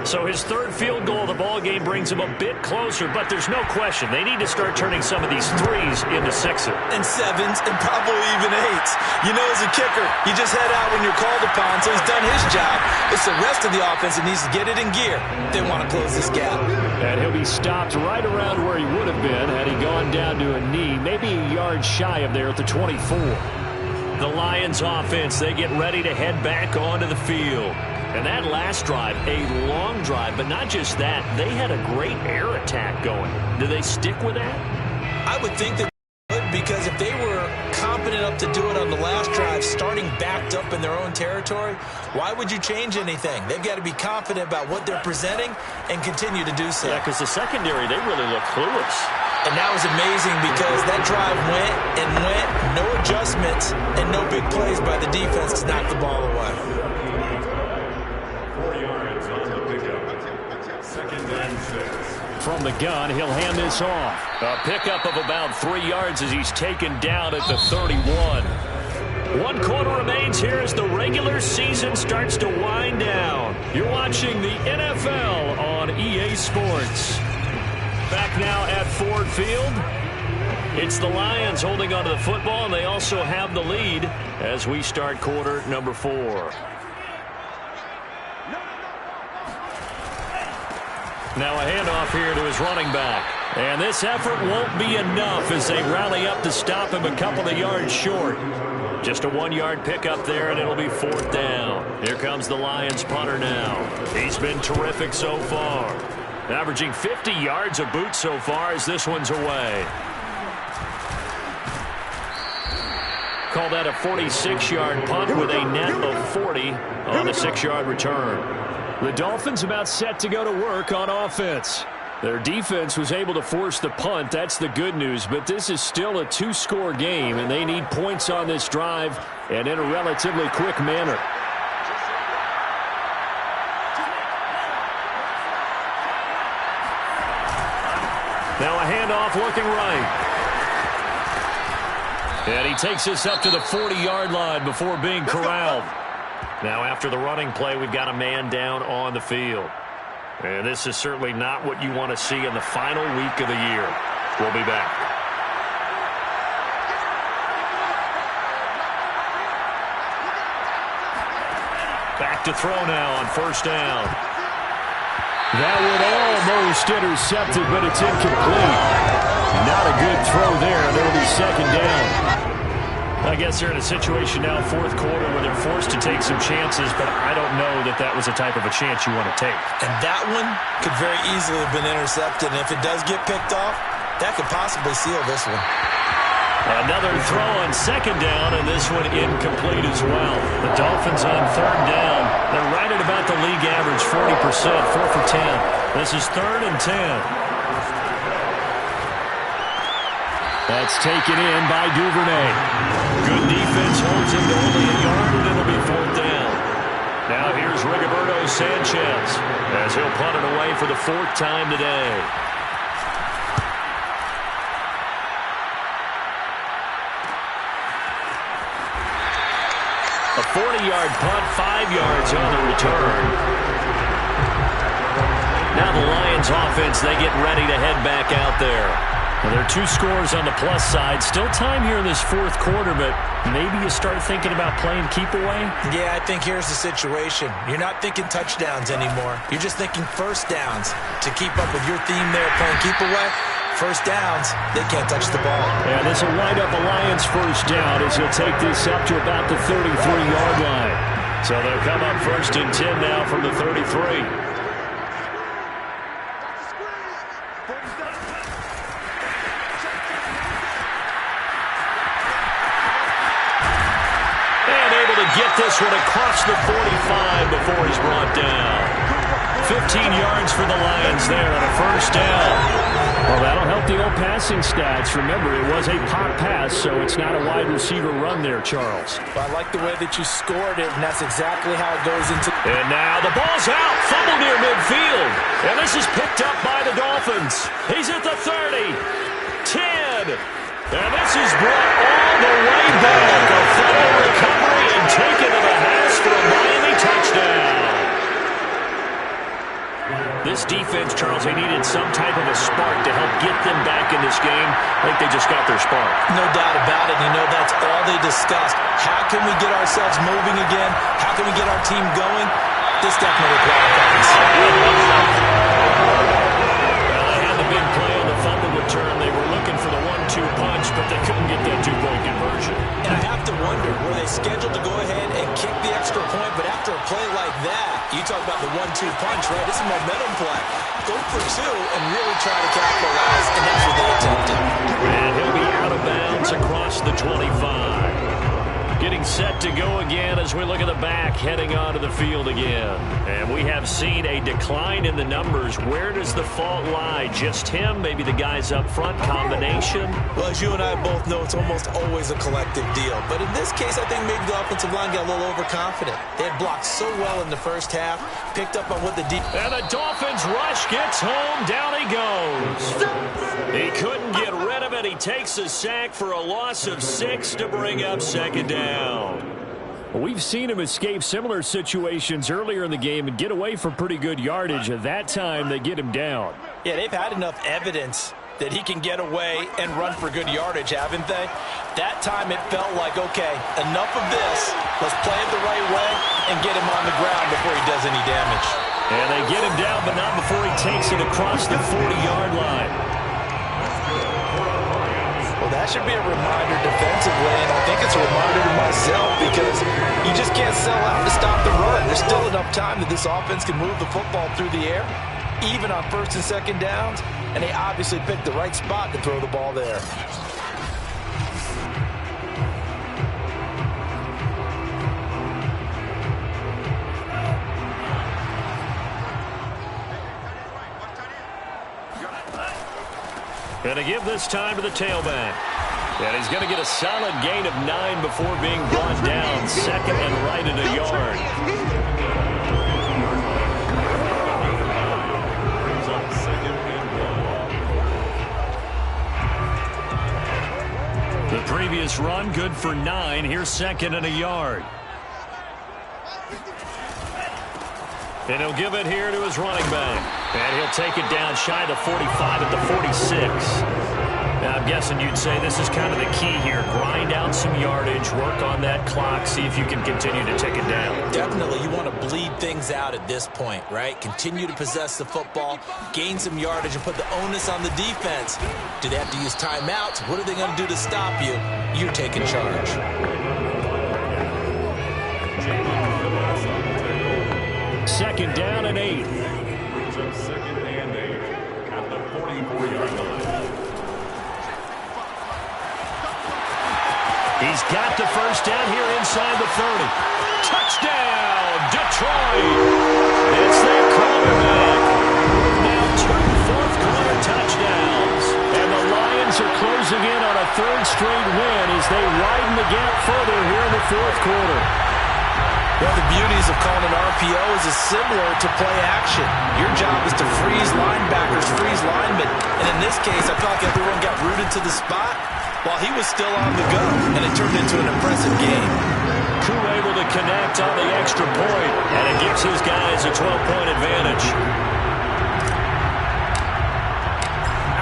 So his third field goal of the ball game brings him a bit closer, but there's no question they need to start turning some of these threes into sixes. And sevens, and probably even eights. You know, as a kicker, you just head out when you're called upon, so he's done his job. It's the rest of the offense that needs to get it in gear if they want to close this gap. And he'll be stopped right around where he would have been had he gone down to a knee, maybe a yard shy of there at the 24. The Lions offense, they get ready to head back onto the field. And that last drive, a long drive, but not just that, they had a great air attack going. Do they stick with that? I would think that they would, because if they were competent enough to do it on the last drive, starting backed up in their own territory, why would you change anything? They've got to be confident about what they're presenting and continue to do so. Yeah, because the secondary, they really look clueless. And that was amazing because that drive went and went, no adjustments, and no big plays by the defense to knock the ball away. 4 yards on the pickup. Second and 6. From the gun, he'll hand this off. A pickup of about 3 yards as he's taken down at the 31. 1 quarter remains here as the regular season starts to wind down. You're watching the NFL on EA Sports. Back now at Ford Field. It's the Lions holding onto the football, and they also have the lead as we start quarter number 4. Now a handoff here to his running back. And this effort won't be enough as they rally up to stop him a couple of yards short. Just a 1-yard pickup there, and it'll be 4th down. Here comes the Lions punter now. He's been terrific so far. Averaging 50 yards a boot so far as this one's away. Call that a 46-yard punt with a net of 40 on the 6-yard return. The Dolphins about set to go to work on offense. Their defense was able to force the punt. That's the good news. But this is still a 2-score game, and they need points on this drive and in a relatively quick manner. Now a handoff looking right. And he takes this up to the 40-yard line before being corralled. Now after the running play, we've got a man down on the field. And this is certainly not what you want to see in the final week of the year. We'll be back. Back to throw now on 1st down. That would almost intercepted, but it's incomplete. Not a good throw there, and it'll be 2nd down. I guess they're in a situation now, 4th quarter, where they're forced to take some chances, but I don't know that that was the type of a chance you want to take. And that one could very easily have been intercepted, and if it does get picked off, that could possibly seal this one. Another throw on 2nd down, and this one incomplete as well. The Dolphins on 3rd down. They're right at about the league average, 40%, 4 for 10. This is 3rd and 10. That's taken in by Duvernay. Good defense holds him to only a yard, and it'll be 4th down. Now here's Rigoberto Sanchez as he'll punt it away for the 4th time today. A 40-yard punt, 5 yards on the return. Now the Lions offense, they get ready to head back out there. Well, there are 2 scores on the plus side. Still time here in this 4th quarter, but maybe you start thinking about playing keep away? Yeah, I think here's the situation. You're not thinking touchdowns anymore. You're just thinking 1st downs to keep up with your theme there, playing keep away. 1st downs, they can't touch the ball. And this will wind up a Lions 1st down as he'll take this up to about the 33-yard line. So they'll come up 1st and 10 now from the 33. Get this one across the 45 before he's brought down. 15 yards for the Lions there on a 1st down. Well, that'll help the old passing stats. Remember, it was a pop pass, so it's not a wide receiver run there, Charles. Well, I like the way that you scored it, and that's exactly how it goes into... And now the ball's out, fumble near midfield. And this is picked up by the Dolphins. He's at the 30, 10, and this is brought all the way back. A fumble recovery and taken to the house for a Miami touchdown. This defense, Charles, they needed some type of a spark to help get them back in this game. I think they just got their spark. No doubt about it. You know, that's all they discussed. How can we get ourselves moving again? How can we get our team going? This definitely qualifies. Well, they had the big play on the fumble return. They were looking for the 1-2 punch, but they couldn't get that two-point conversion. And I have to wonder, were they scheduled to go ahead and kick the extra point? But after a play like that, you talk about the 1-2 punch, right? It's a momentum play. Go for two and really try to capitalize, and that's what they attempted. And he'll be out of bounds across the 25. Getting set to go again as we look at the back, heading onto the field again. And we have seen a decline in the numbers. Where does the fault lie? Just him? Maybe the guys up front? Combination? Well, as you and I both know, it's almost always a collective deal. But in this case, I think maybe the offensive line got a little overconfident. They had blocked so well in the first half, picked up on what the deep... And the Dolphins rush gets home. Down he goes. He couldn't get rid of it. He takes a sack for a loss of 6 to bring up second down. We've seen him escape similar situations earlier in the game and get away from pretty good yardage. At that time, they get him down. Yeah, they've had enough evidence that he can get away and run for good yardage, haven't they? That time it felt like, okay, enough of this. Let's play it the right way and get him on the ground before he does any damage. And they get him down, but not before he takes it across the 40-yard line. Well, that should be a reminder defensively, and I think it's a reminder to myself because you just can't sell out to stop the run. There's still enough time that this offense can move the football through the air, even on first and second downs, and they obviously picked the right spot to throw the ball there. Going to give this time to the tailback. And he's going to get a solid gain of 9 before being brought down. Second and right at a yard. The previous run, good for 9. Here's second and a yard. And he'll give it here to his running back. And he'll take it down shy of the 45 at the 46. Now, I'm guessing you'd say this is kind of the key here. Grind out some yardage, work on that clock, see if you can continue to take it down. Definitely. You want to bleed things out at this point, right? Continue to possess the football, gain some yardage, and put the onus on the defense. Do they have to use timeouts? What are they going to do to stop you? You're taking charge. Second down and 8. Brings up second and 8 at the 44-yard line. He's got the first down here inside the 30. Touchdown, Detroit! It's their quarterback. Now 2 fourth-quarter touchdowns. And the Lions are closing in on a third straight win as they widen the gap further here in the fourth quarter. Well, the beauties of calling an RPO is similar to play action. Your job is to freeze linebackers, freeze linemen. And in this case, I felt like everyone got rooted to the spot while he was still on the go, and it turned into an impressive game. Koo able to connect on the extra point, and it gives his guys a 12-point advantage.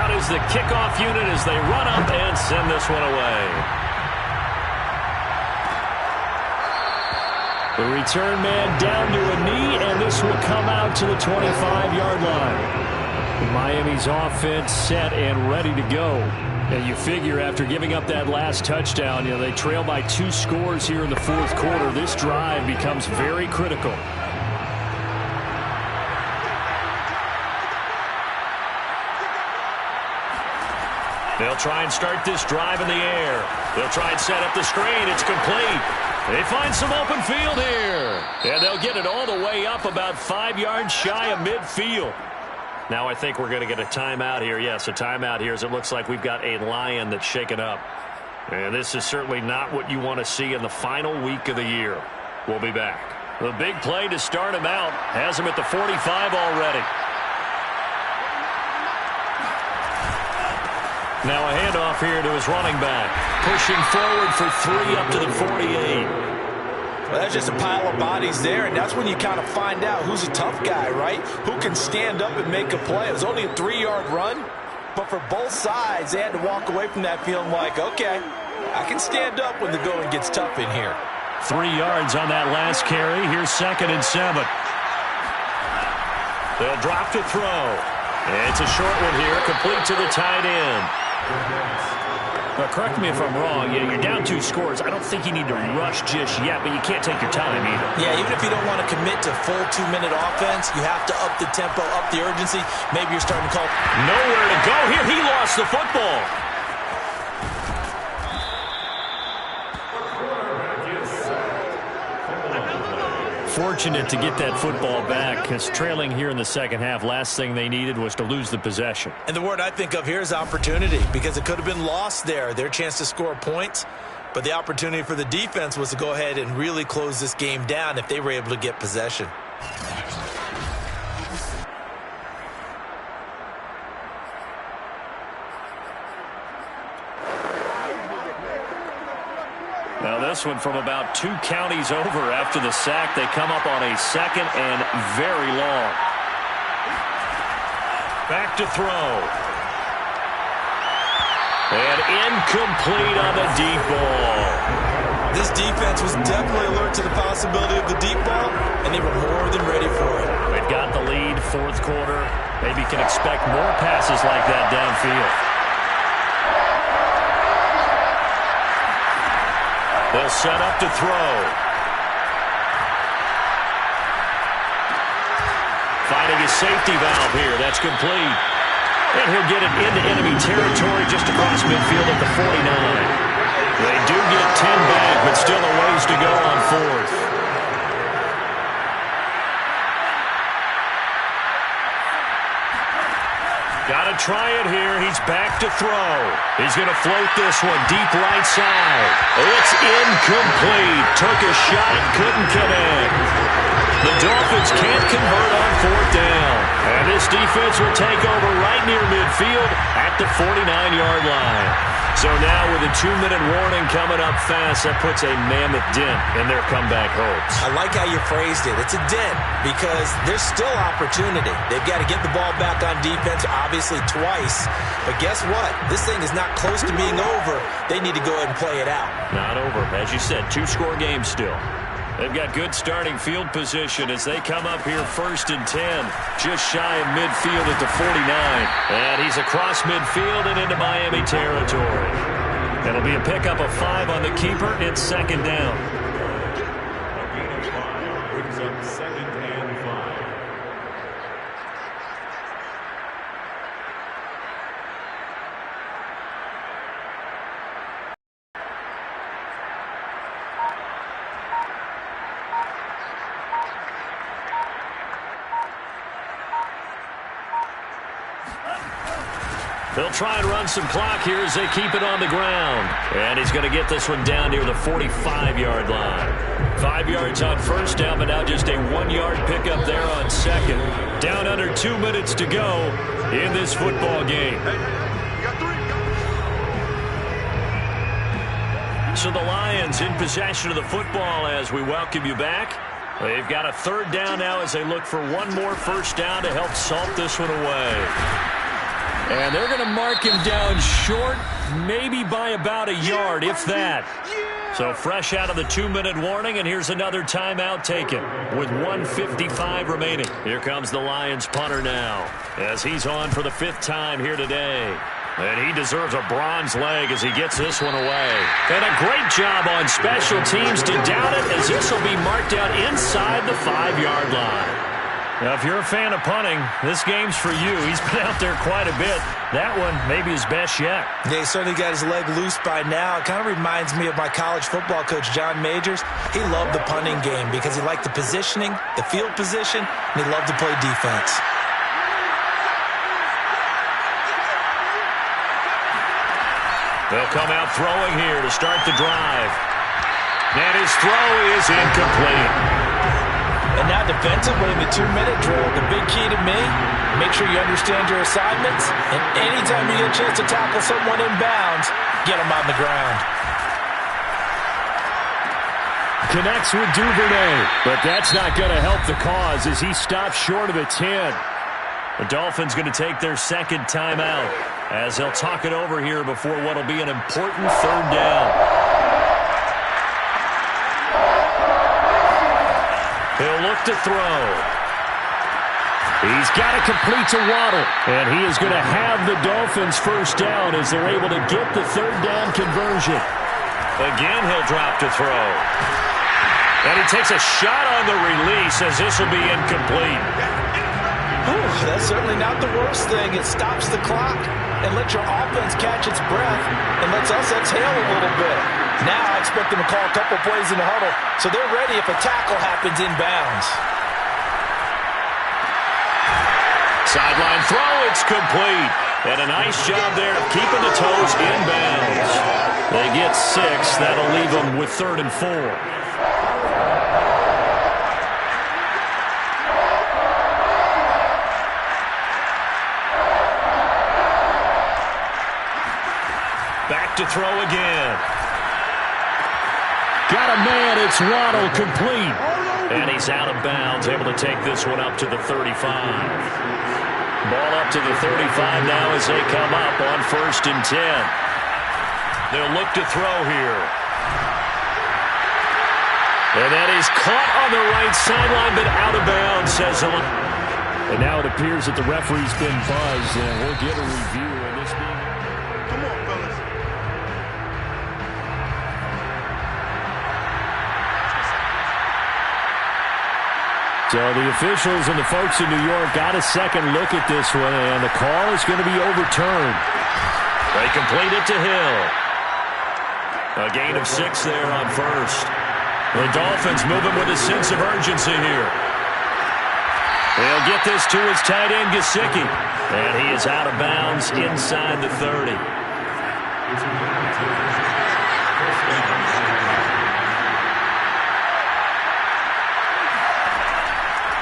Out is the kickoff unit as they run up and send this one away. The return man down to a knee, and this will come out to the 25-yard line. Miami's offense set and ready to go. And you figure after giving up that last touchdown, they trail by 2 scores here in the fourth quarter. This drive becomes very critical. They'll try and start this drive in the air. They'll try and set up the screen. It's complete. They find some open field here. And they'll get it all the way up about 5 yards shy of midfield. Now I think we're going to get a timeout here. Yes, a timeout here as it looks like we've got a Lion that's shaken up. And this is certainly not what you want to see in the final week of the year. We'll be back. The big play to start him out has him at the 45 already. Now a handoff here to his running back. Pushing forward for 3 up to the 48. Well, that's just a pile of bodies there, and that's when you kind of find out who's a tough guy, right? Who can stand up and make a play. It was only a 3-yard run, but for both sides, they had to walk away from that feeling like, okay, I can stand up when the going gets tough in here. 3 yards on that last carry. Here's 2nd and 7. They'll drop to throw. It's a short one here, complete to the tight end. Now, correct me if I'm wrong. You're down 2 scores. I don't think you need to rush just yet, but you can't take your time either. Yeah, even if you don't want to commit to full 2-minute offense, you have to up the tempo, up the urgency. Maybe you're starting to call. Nowhere to go here. He lost the football. Fortunate to get that football back, because trailing here in the second half, last thing they needed was to lose the possession. And the word I think of here is opportunity, because it could have been lost there, their chance to score points. But the opportunity for the defense was to go ahead and really close this game down if they were able to get possession. Now this one from about 2 counties over after the sack. They come up on a 2nd and very long. Back to throw. And incomplete on the deep ball. This defense was definitely alert to the possibility of the deep ball, and they were more than ready for it. They've got the lead, 4th quarter. Maybe can expect more passes like that downfield. They'll set up to throw. Finding his safety valve here. That's complete. And he'll get it into enemy territory just across midfield at the 49. They do get 10 back, but still a ways to go on 4th. Got to try it here. He's back to throw. He's going to float this one deep right side. It's incomplete. Took a shot, couldn't connect. The Dolphins can't convert on 4th down. And this defense will take over right near midfield at the 49-yard line. So now with a 2-minute warning coming up fast, that puts a mammoth dent in their comeback hopes. I like how you phrased it. It's a dent because there's still opportunity. They've got to get the ball back on defense, obviously twice. But guess what? This thing is not close to being over. They need to go ahead and play it out. Not over. As you said, 2-score game still. They've got good starting field position as they come up here 1st and 10. Just shy of midfield at the 49. And he's across midfield and into Miami territory. It'll be a pickup of 5 on the keeper. It's 2nd down. A gain of 5 brings up 2nd and 5. They'll try and run some clock here as they keep it on the ground. And he's going to get this one down near the 45-yard line. 5 yards on 1st down, but now just a 1-yard pickup there on 2nd. Down under 2 minutes to go in this football game. So the Lions in possession of the football as we welcome you back. They've got a 3rd down now as they look for one more 1st down to help salt this one away. And they're going to mark him down short, maybe by about a yard, if that. So fresh out of the 2-minute warning, and here's another timeout taken with 1:55 remaining. Here comes the Lions punter now as he's on for the 5th time here today. And he deserves a bronze leg as he gets this one away. And a great job on special teams to down it as this will be marked out inside the 5-yard line. Now, if you're a fan of punting, this game's for you. He's been out there quite a bit. That one may be his best yet. Yeah, he certainly got his leg loose by now. It kind of reminds me of my college football coach, John Majors. He loved the punting game because he liked the positioning, the field position, and he loved to play defense. They'll come out throwing here to start the drive. And his throw is incomplete. And now defensively in the 2-minute drill, the big key to me, make sure you understand your assignments, and anytime you get a chance to tackle someone in bounds, get them on the ground. connects with Duvernay, but that's not going to help the cause as he stops short of the 10. The Dolphins going to take their second timeout as they'll talk it over here before what will be an important third down. He'll look to throw. He's got to complete to Waddle, and he is going to have the Dolphins first down as they're able to get the third down conversion. Again, he'll drop to throw. And he takes a shot on the release as this will be incomplete. Ooh, that's certainly not the worst thing. It stops the clock and lets your offense catch its breath and lets us exhale a little bit. Now I expect them to call a couple plays in the huddle so they're ready if a tackle happens inbounds. Sideline throw, it's complete. And a nice job there of keeping the toes inbounds. They get 6. That'll leave them with 3rd and 4. Back to throw again. Got a man, it's Waddle, complete. And he's out of bounds, able to take this one up to the 35. Ball up to the 35 now as they come up on 1st and 10. They'll look to throw here. And that is caught on the right sideline, but out of bounds, says Hill. And now it appears that the referee's been buzzed, and we'll get a review of this being... Come on, fellas. So the officials and the folks in New York got a second look at this one, and the call is going to be overturned. They complete it to Hill. A gain of 6 there on 1st. The Dolphins moving with a sense of urgency here. They'll get this to his tight end, Gesicki. And he is out of bounds inside the 30.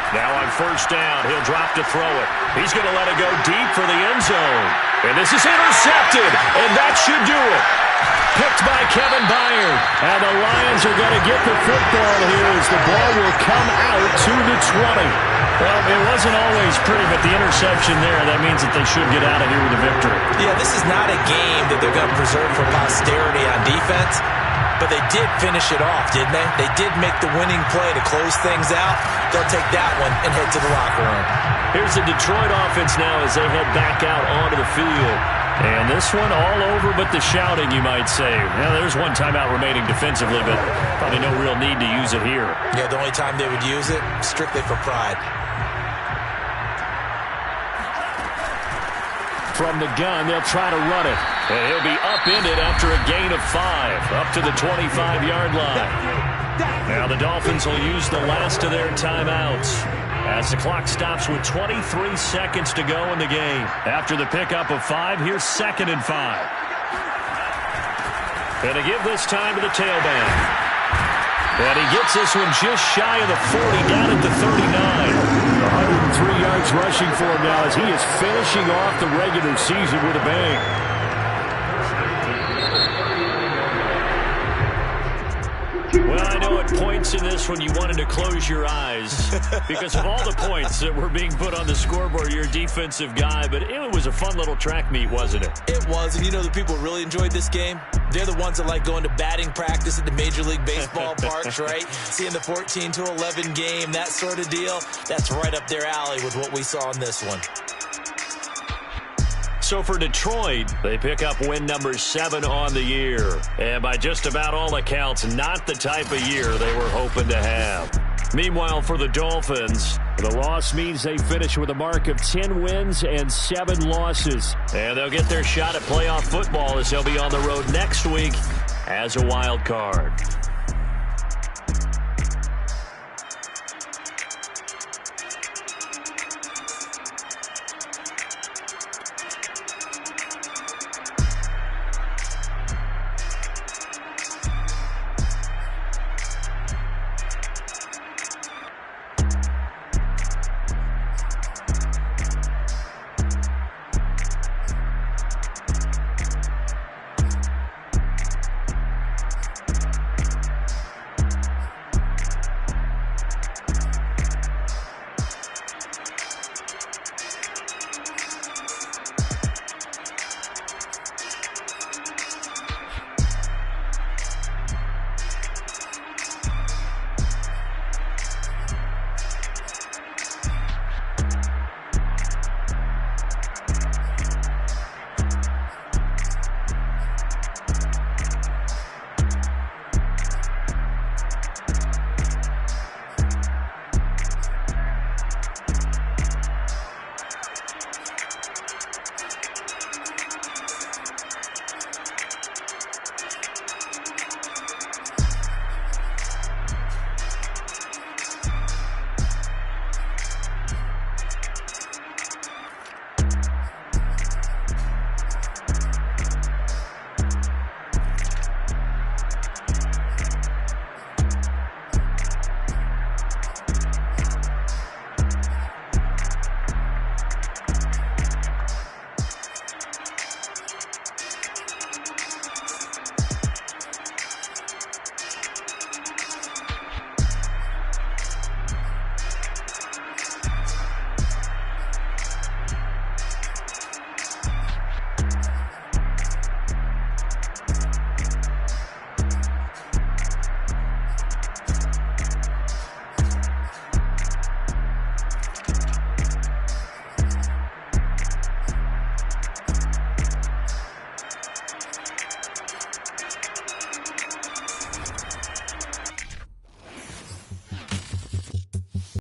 Now on 1st down, he'll drop to throw it. He's going to let it go deep for the end zone. And this is intercepted, and that should do it. Picked by Kevin Byard. And the Lions are going to get the football here as the ball will come out to the 20. Well, it wasn't always pretty, but the interception there, that means that they should get out of here with a victory. Yeah, this is not a game that they're going to preserve for posterity on defense. But they did finish it off, didn't they? They did make the winning play to close things out. They'll take that one and head to the locker room. Here's the Detroit offense now as they head back out onto the field. And this one all over but the shouting, you might say. Now, there's one timeout remaining defensively, but probably no real need to use it here. Yeah, the only time they would use it, strictly for pride. From the gun, they'll try to run it. And he'll be upended after a gain of 5, up to the 25-yard line. Now the Dolphins will use the last of their timeouts as the clock stops with 23 seconds to go in the game. After the pickup of 5, here's 2nd and 5. And to give this time to the tailback. And he gets this one just shy of the 40, down at the 39. 103 yards rushing for him now as he is finishing off the regular season with a bang. Well, I know at points in this one you wanted to close your eyes because of all the points that were being put on the scoreboard. You're a defensive guy, but it was a fun little track meet, wasn't it? It was, and you know the people who really enjoyed this game? They're the ones that like going to batting practice at the Major League Baseball parks, right? Seeing the 14-11 game, that sort of deal. That's right up their alley with what we saw in this one. So for Detroit, they pick up win number 7 on the year. And by just about all accounts, not the type of year they were hoping to have. Meanwhile, for the Dolphins, the loss means they finish with a mark of 10 wins and 7 losses. And they'll get their shot at playoff football as they'll be on the road next week as a wild card.